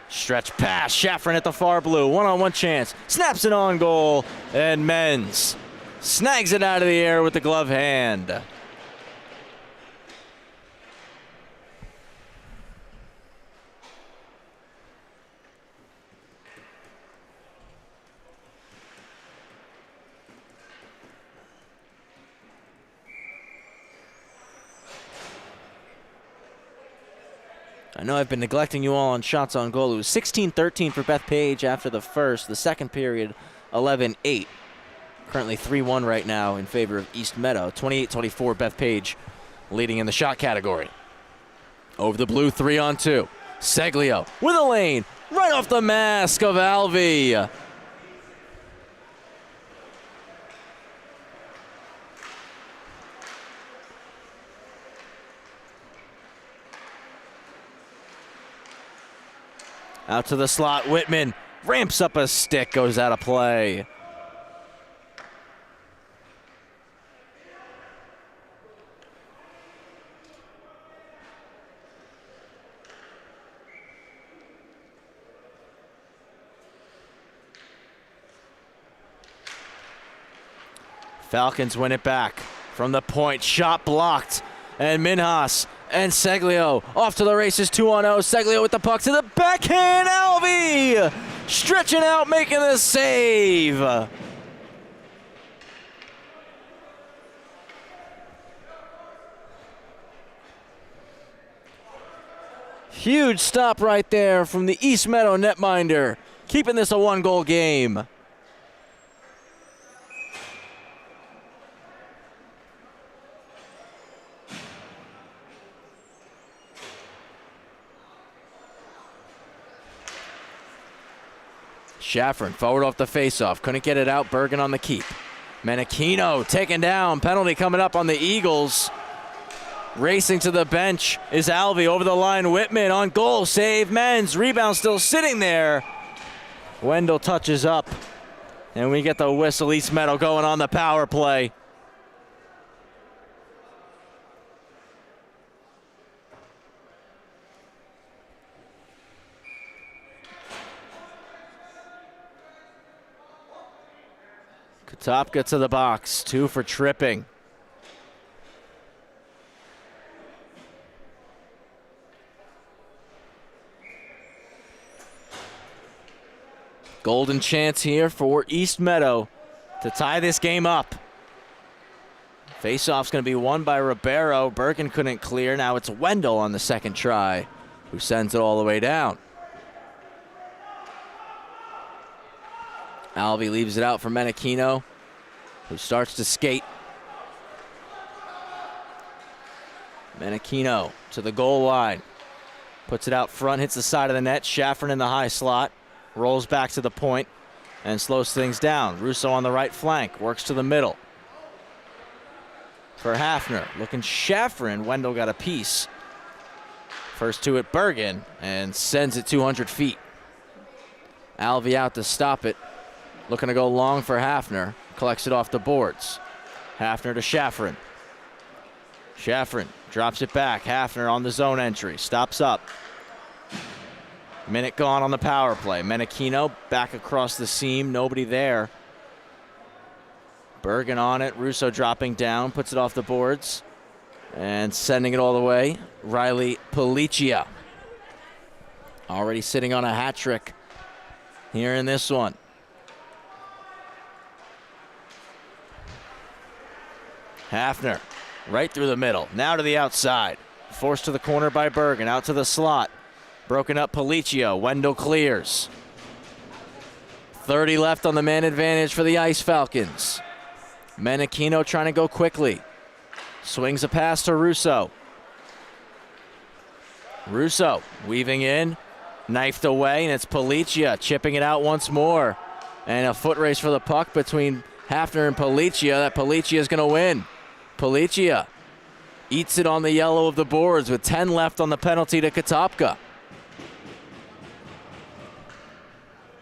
Stretch pass, Schafferin at the far blue. One-on-one chance. Snaps it on goal. And Menz snags it out of the air with the glove hand. I know I've been neglecting you all on shots on goal. It was 16-13 for Bethpage after the first. The second period, 11-8. Currently 3-1 right now in favor of East Meadow. 28-24 Bethpage leading in the shot category. Over the blue, 3-on-2. Seglio with a lane right off the mask of Alvey. Out to the slot, Whitman ramps up a stick, goes out of play. Falcons win it back from the point, shot blocked, and Minhas and Seglio off to the races, 2-on-0. Seglio with the puck to the backhand. Alvey stretching out, making the save. Huge stop right there from the East Meadow netminder, keeping this a one-goal game. Schafferin forward off the faceoff. Couldn't get it out. Bergen on the keep. Menachino taken down. Penalty coming up on the Eagles. Racing to the bench is Alvey. Over the line, Whitman on goal. Save Menz. Rebound still sitting there. Wendell touches up. And we get the whistle. East Meadow going on the power play. Katopka to the box, 2 for tripping. Golden chance here for East Meadow to tie this game up. Faceoff's going to be won by Ribeiro. Bergen couldn't clear. Now it's Wendell on the second try, who sends it all the way down. Alvey leaves it out for Menachino, who starts to skate. Menachino to the goal line. Puts it out front, hits the side of the net. Schafferin in the high slot. Rolls back to the point. and slows things down. Russo on the right flank, works to the middle. For Hafner, looking Shafrin. Wendell got a piece. First to it, Bergen, and sends it 200 feet. Alvey out to stop it. Looking to go long for Hafner. Collects it off the boards. Hafner to Shafrin. Shafrin drops it back. Hafner on the zone entry. Stops up. Minute gone on the power play. Menachino back across the seam. Nobody there. Bergen on it. Russo dropping down. Puts it off the boards. And sending it all the way. Riley Policia. Already sitting on a hat trick here in this one. Hafner right through the middle. Now to the outside. Forced to the corner by Bergen. Out to the slot. Broken up Policia. Wendell clears. 30 left on the man advantage for the Ice Falcons. Menachino trying to go quickly. Swings a pass to Russo. Russo weaving in. Knifed away, and it's Policia chipping it out once more. And a foot race for the puck between Hafner and Policia. That Policia is going to win. Policia eats it on the yellow of the boards with 10 left on the penalty to Katopka.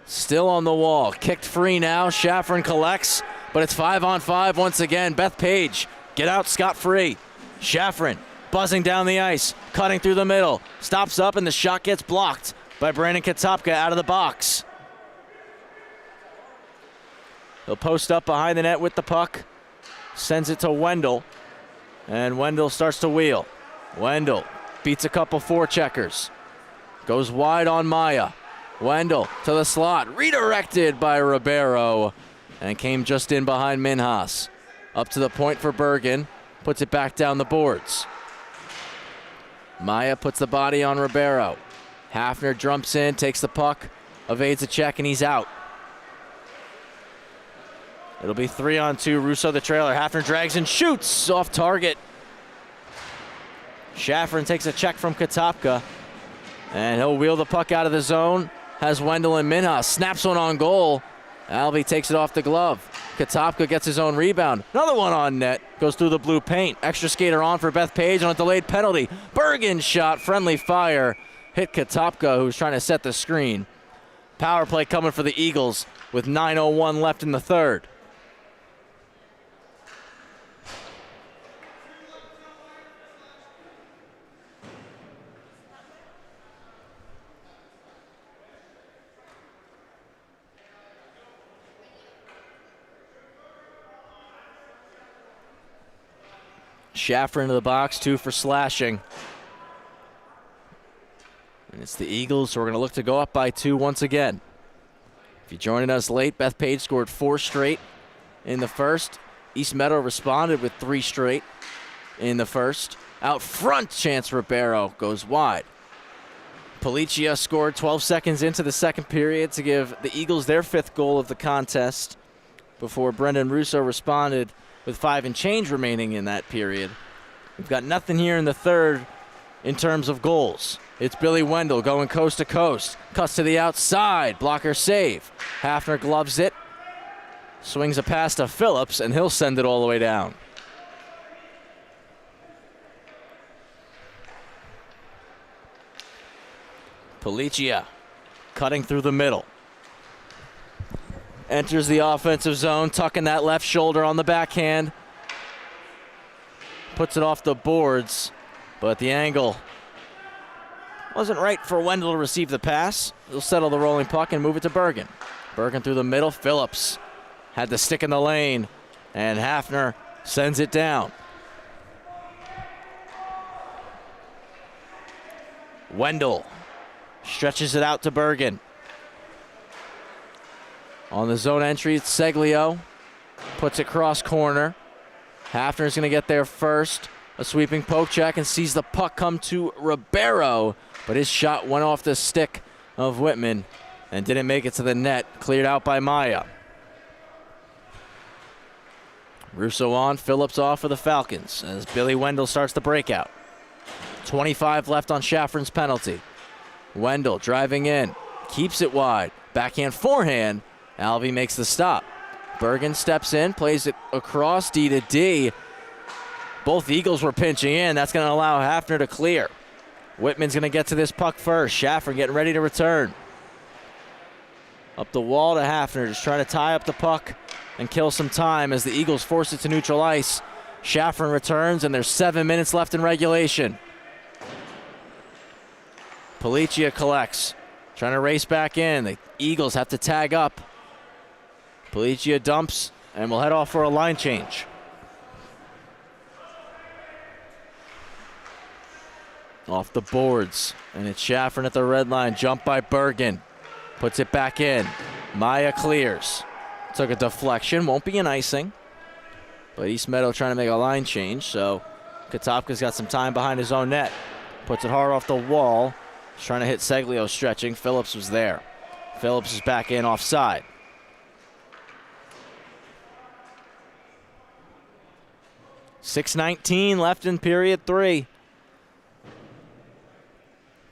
Still on the wall. Kicked free now. Shafrin collects, but it's 5-on-5 once again. Bethpage get out scot-free. Shafrin buzzing down the ice, cutting through the middle. Stops up, and the shot gets blocked by Brandon Katopka out of the box. He'll post up behind the net with the puck. Sends it to Wendell. And Wendell starts to wheel. Wendell beats a couple forecheckers. Goes wide on Maya. Wendell to the slot. Redirected by Ribeiro. And came just in behind Minhas. Up to the point for Bergen. Puts it back down the boards. Maya puts the body on Ribeiro. Hafner jumps in, takes the puck, evades a check, and he's out. It'll be 3-on-2. Russo the trailer. Hafner drags and shoots off target. Shafrin takes a check from Katopka, and he'll wheel the puck out of the zone. Has Wendell and Minhas. Snaps one on goal. Alvey takes it off the glove. Katopka gets his own rebound. Another one on net. Goes through the blue paint. Extra skater on for Bethpage on a delayed penalty. Bergen shot. Friendly fire. Hit Katopka, who's trying to set the screen. Power play coming for the Eagles with 9:01 left in the third. Shaffer into the box, 2 for slashing. And it's the Eagles who are going to look to go up by 2 once again. If you're joining us late, Bethpage scored 4 straight in the first. East Meadow responded with 3 straight in the first. Out front, Chance Ribeiro goes wide. Policia scored 12 seconds into the second period to give the Eagles their 5th goal of the contest before Brendan Russo responded with 5 and change remaining in that period. We've got nothing here in the third in terms of goals. It's Billy Wendell going coast to coast. Cuts to the outside. Blocker save. Hafner gloves it. Swings a pass to Phillips, and he'll send it all the way down. Policia cutting through the middle. Enters the offensive zone, tucking that left shoulder on the backhand. Puts it off the boards, but the angle wasn't right for Wendell to receive the pass. He'll settle the rolling puck and move it to Bergen. Bergen through the middle. Phillips had the stick in the lane, and Hafner sends it down. Wendell stretches it out to Bergen. On the zone entry, it's Seglio. Puts it cross corner. Hafner's going to get there first. A sweeping poke check and sees the puck come to Ribeiro. But his shot went off the stick of Whitman and didn't make it to the net. Cleared out by Maya. Russo on, Phillips off for the Falcons as Billy Wendell starts the breakout. 25 left on Shafrin's penalty. Wendell driving in. Keeps it wide. Backhand, forehand. Alvey makes the stop. Bergen steps in, plays it across D to D. Both Eagles were pinching in. That's going to allow Hafner to clear. Whitman's going to get to this puck first. Schaffer getting ready to return. Up the wall to Hafner, just trying to tie up the puck and kill some time as the Eagles force it to neutral ice. Schaffer returns, and there's 7 minutes left in regulation. Policia collects, trying to race back in. The Eagles have to tag up. Policia dumps, and we'll head off for a line change. Off the boards, and it's Schaffer at the red line. Jump by Bergen. Puts it back in. Maya clears. Took a deflection. Won't be an icing. But East Meadow trying to make a line change, so Katopka's got some time behind his own net. Puts it hard off the wall. He's trying to hit Seglio stretching. Phillips was there. Phillips is back in offside. .6:19 left in period 3.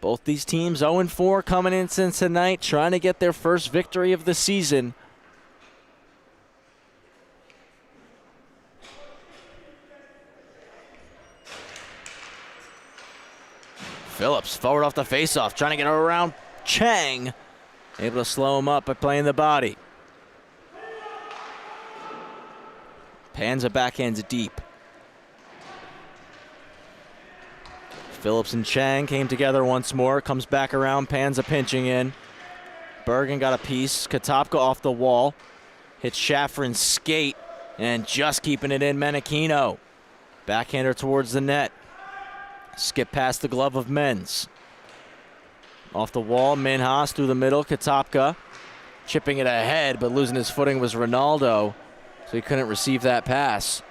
Both these teams 0-4 coming in since tonight, trying to get their first victory of the season. Phillips forward off the faceoff, trying to get around Chang. Able to slow him up by playing the body. Panza backhands deep. Phillips and Chang came together once more. Comes back around. Panza pinching in. Bergen got a piece. Katopka off the wall. Hits Schaffer's skate. And just keeping it in, Menachino. Backhander towards the net. Skip past the glove of Menz. Off the wall, Minhas through the middle. Katopka chipping it ahead, but losing his footing was Ronaldo. So he couldn't receive that pass.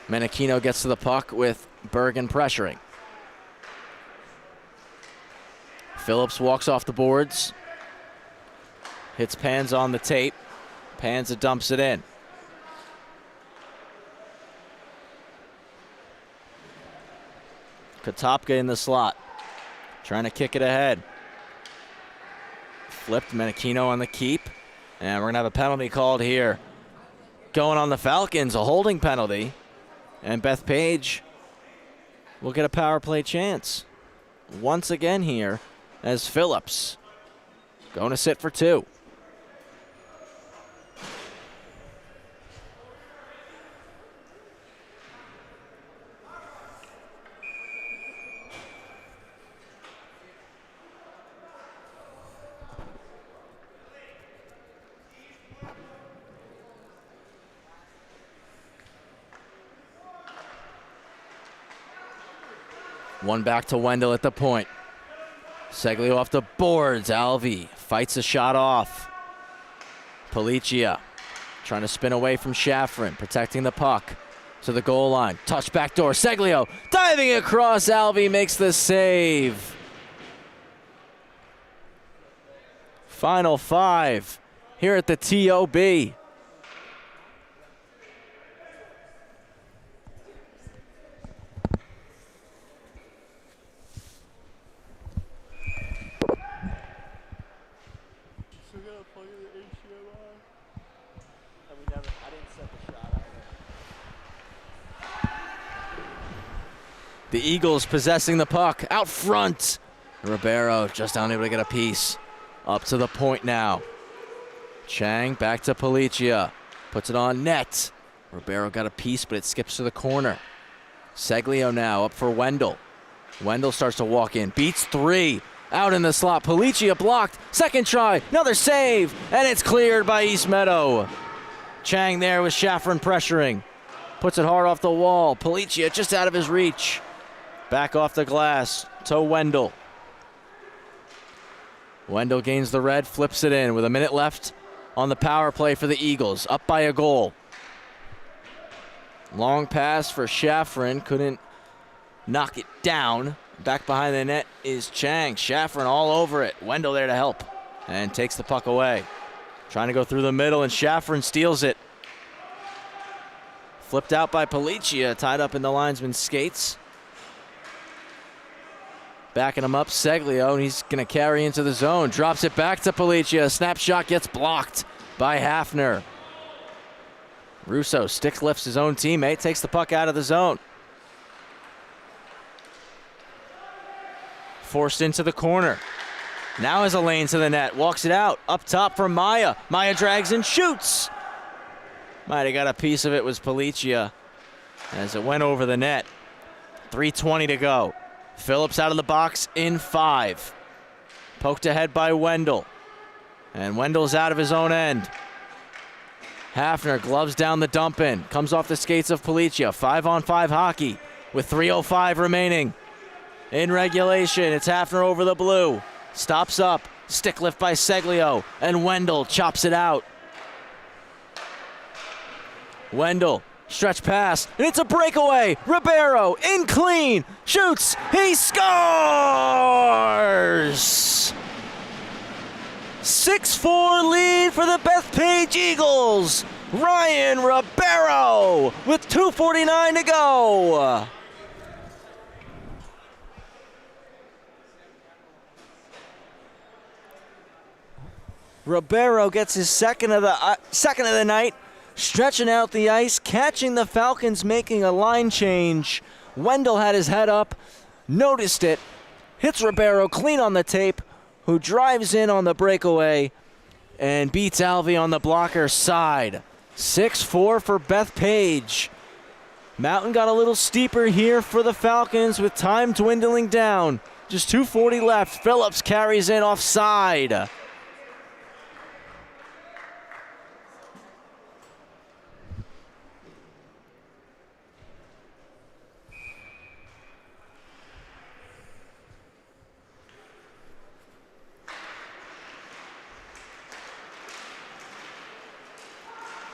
Menachino gets to the puck with Bergen pressuring. Phillips walks off the boards. Hits Panza on the tape. Panza dumps it in. Katopka in the slot. Trying to kick it ahead. Flipped Menachino on the keep. And we're going to have a penalty called here. Going on the Falcons, a holding penalty. And Bethpage will get a power play chance. Once again here as Phillips going to sit for 2. One back to Wendell at the point. Seglio off the boards. Alvey fights a shot off. Policia trying to spin away from Schafrin, protecting the puck to the goal line. Touch back door. Seglio diving across. Alvey makes the save. Final 5 here at the TOB. The Eagles possessing the puck out front. Ribeiro just unable to get a piece. Up to the point now. Chang back to Policia. Puts it on net. Ribeiro got a piece, but it skips to the corner. Seglio now up for Wendell. Wendell starts to walk in. Beats 3. Out in the slot. Policia blocked. Second try. Another save. And it's cleared by East Meadow. Chang there with Schafrin pressuring. Puts it hard off the wall. Policia just out of his reach. Back off the glass to Wendell. Wendell gains the red, flips it in with a minute left on the power play for the Eagles. Up by a goal. Long pass for Schafrin. Couldn't knock it down. Back behind the net is Chang. Schafrin all over it. Wendell there to help and takes the puck away. Trying to go through the middle, and Schafrin steals it. Flipped out by Policia, tied up in the linesman's skates. Backing him up, Seglio, and he's going to carry into the zone. Drops it back to Policia. Snapshot gets blocked by Hafner. Russo stick lifts his own teammate, takes the puck out of the zone. Forced into the corner. Now has a lane to the net, walks it out. Up top for Maya. Maya drags and shoots. Might have got a piece of it, was Policia, as it went over the net. 3:20 to go. Phillips out of the box in 5. Poked ahead by Wendell. And Wendell's out of his own end. Hafner gloves down the dump in. Comes off the skates of Policia. 5-on-5 hockey with 3:05 remaining. In regulation, it's Hafner over the blue. Stops up. Stick lift by Seglio. And Wendell chops it out. Wendell, stretch pass, and it's a breakaway. Ribeiro, in clean, shoots, he scores! 6-4 lead for the Bethpage Eagles. Ryan Ribeiro with 2:49 to go. Ribeiro gets his second of the night. Stretching out the ice, catching the Falcons, making a line change. Wendell had his head up, noticed it, hits Ribeiro clean on the tape, who drives in on the breakaway and beats Alvey on the blocker side. 6-4 for Bethpage. Mountain got a little steeper here for the Falcons with time dwindling down. Just 2:40 left. Phillips carries in offside.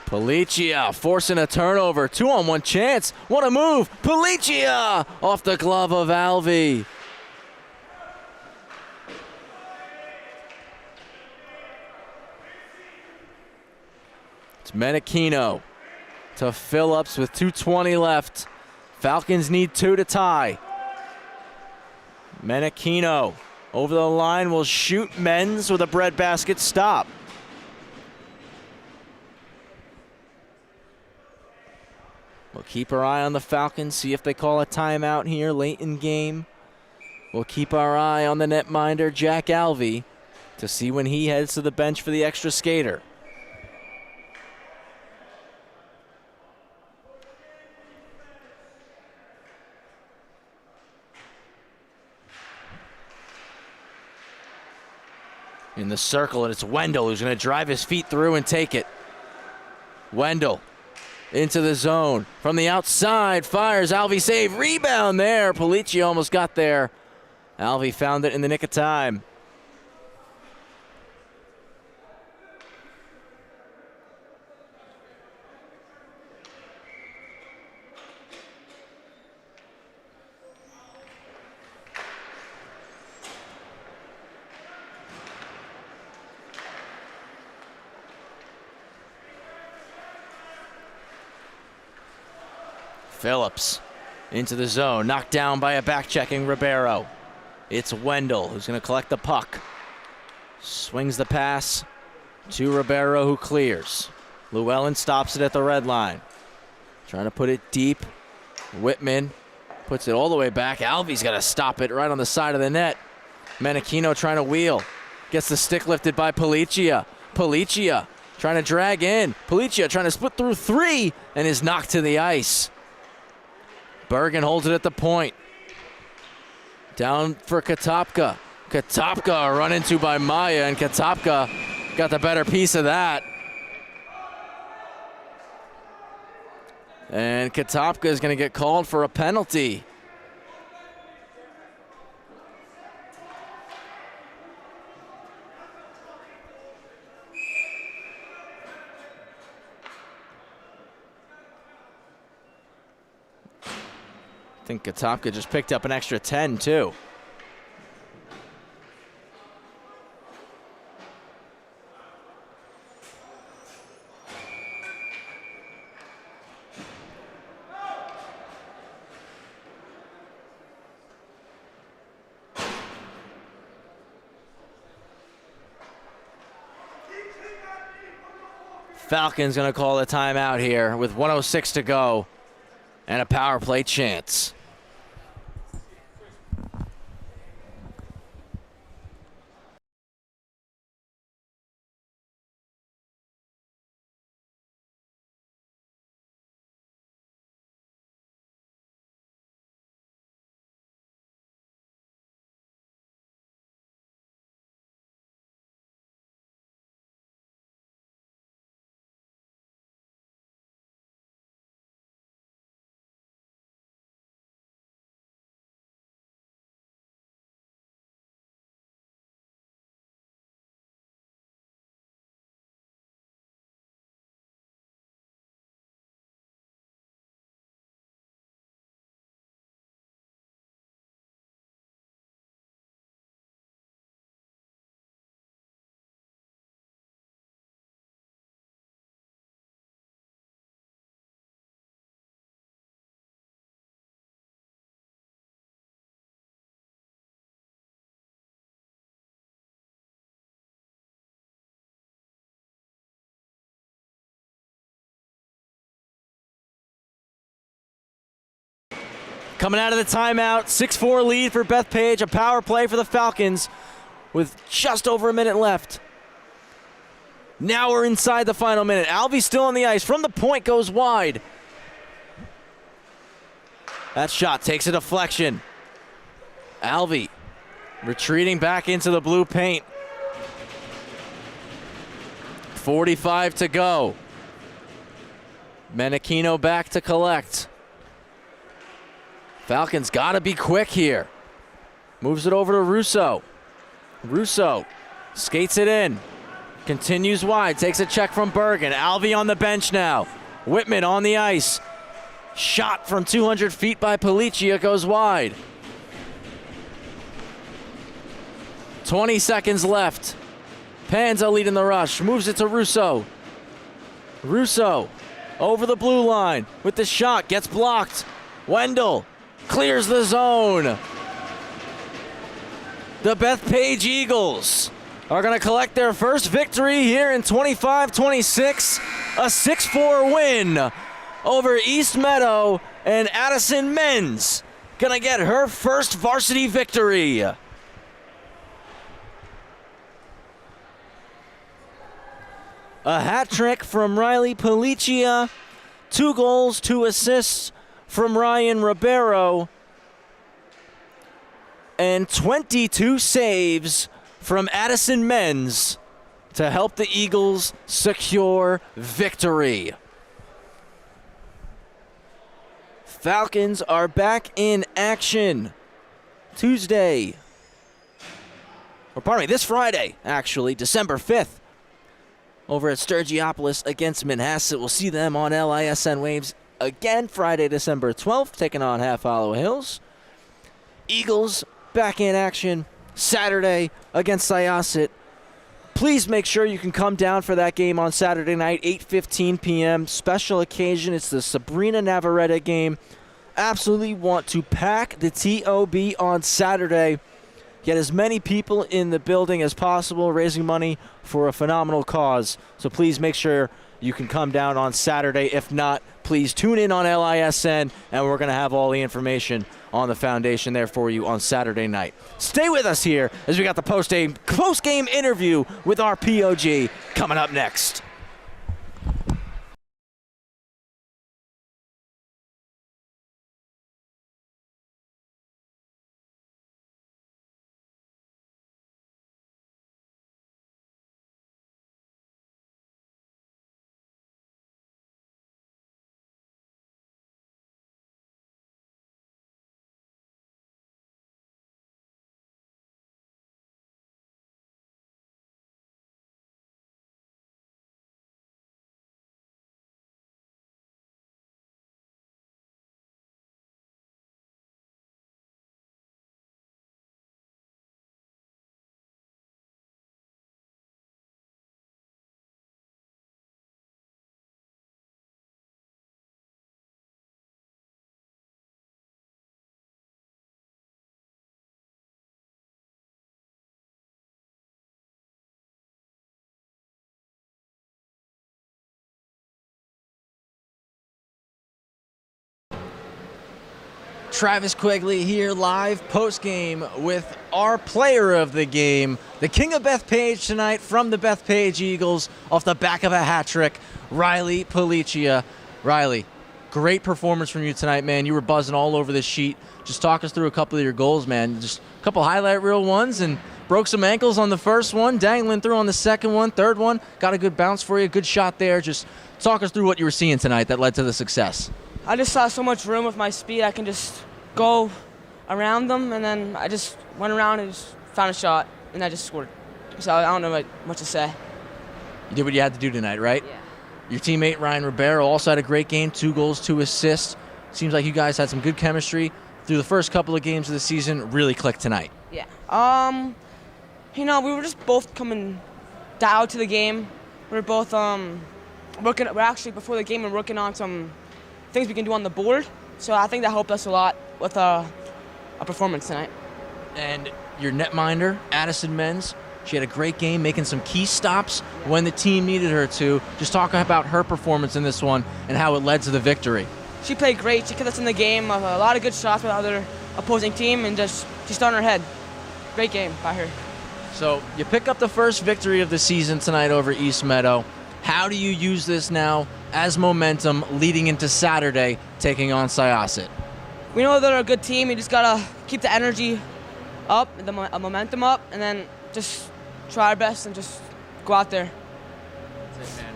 Policia forcing a turnover. 2-on-1 chance. What a move. Policia off the glove of Alvey. It's Menachino to Phillips with 2:20 left. Falcons need 2 to tie. Menachino over the line will shoot men's with a breadbasket stop. We'll keep our eye on the Falcons, see if they call a timeout here late in game. We'll keep our eye on the netminder, Jack Alvey, to see when he heads to the bench for the extra skater. In the circle, and it's Wendell who's going to drive his feet through and take it. Wendell into the zone. From the outside, fires. Alvey save. Rebound there. Policia almost got there. Alvey found it in the nick of time. Phillips into the zone, knocked down by a back-checking Ribeiro. It's Wendell who's going to collect the puck. Swings the pass to Ribeiro, who clears. Llewellyn stops it at the red line. Trying to put it deep. Whitman puts it all the way back. Alvey's got to stop it right on the side of the net. Menachino trying to wheel. Gets the stick lifted by Policia. Policia trying to drag in. Policia trying to split through 3 and is knocked to the ice. Bergen holds it at the point. Down for Katopka. Katopka run into by Maya, and Katopka got the better piece of that. And Katopka is going to get called for a penalty. I think Katopka just picked up an extra 10, too. Falcons going to call a timeout here with 1:06 to go and a power play chance. Coming out of the timeout, 6-4 lead for Bethpage, a power play for the Falcons with just over a minute left. Now we're inside the final minute. Alvey's still on the ice. From the point, goes wide. That shot takes a deflection. Alvey retreating back into the blue paint. 45 to go. Menachino back to collect. Falcons got to be quick here. Moves it over to Russo. Russo skates it in. Continues wide. Takes a check from Bergen. Alvey on the bench now. Whitman on the ice. Shot from 200 feet by Policia goes wide. 20 seconds left. Panza leading the rush. Moves it to Russo. Russo over the blue line with the shot. Gets blocked. Wendell clears the zone. The Bethpage Eagles are going to collect their first victory here in 25-26. A 6-4 win over East Meadow, and Addison Menz going to get her first varsity victory. A hat trick from Riley Policia. 2 goals, 2 assists from Ryan Ribeiro, and 22 saves from Addison Menz to help the Eagles secure victory. Falcons are back in action Tuesday, or pardon me, this Friday, actually, December 5th, over at Sturgiopolis against Manhasset. We'll see them on LISN Waves again Friday, December 12th, taking on Half Hollow Hills. Eagles back in action Saturday against Syosset. Please make sure you can come down for that game on Saturday night, 8:15 p.m. Special occasion. It's the Sabrina Navarrete game. Absolutely want to pack the TOB on Saturday. Get as many people in the building as possible, raising money for a phenomenal cause. So please make sure you can come down on Saturday. If not, please tune in on LISN, and we're going to have all the information on the foundation there for you on Saturday night. Stay with us here as we got the post-game interview with our POG coming up next. Travis Quigley here live post-game with our player of the game, the king of Bethpage tonight from the Bethpage Eagles off the back of a hat trick, Riley Policia. Riley, great performance from you tonight, man. You were buzzing all over this sheet. Just talk us through a couple of your goals, man. Just a couple highlight reel ones, and broke some ankles on the first one, dangling through on the second one, third one. Got a good bounce for you, good shot there. Just talk us through what you were seeing tonight that led to the success. I just saw so much room with my speed. I can just go around them, and then I just went around and just found a shot, and I just scored. So I don't know what to say. You did what you had to do tonight, right? Yeah. Your teammate Ryan Ribeiro also had a great game, 2 goals, 2 assists. Seems like you guys had some good chemistry through the first couple of games of the season. Really clicked tonight. Yeah. We were just both coming down to the game. We were both working. We're actually before the game we're working on some things we can do on the board. So I think that helped us a lot with our performance tonight. And your netminder, Addison Menz, she had a great game, making some key stops when the team needed her to. Just talk about her performance in this one and how it led to the victory. She played great. She kept us in the game. A lot of good shots with other opposing team, and she's on her head. Great game by her. So you pick up the first victory of the season tonight over East Meadow. How do you use this now as momentum leading into Saturday, taking on Syosset? We know they're a good team. We just gotta keep the energy up, the momentum up, and then just try our best and just go out there. That's it, man.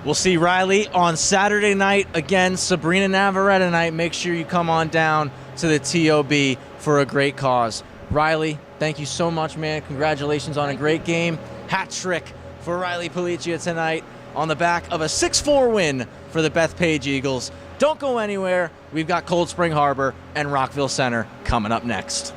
We'll see Riley on Saturday night again. Sabrina Navarrete night. Make sure you come on down to the TOB for a great cause. Riley, thank you so much, man. Congratulations on a great game. Hat trick for Riley Policia tonight on the back of a 6-4 win for the Bethpage Eagles. Don't go anywhere. We've got Cold Spring Harbor and Rockville Center coming up next.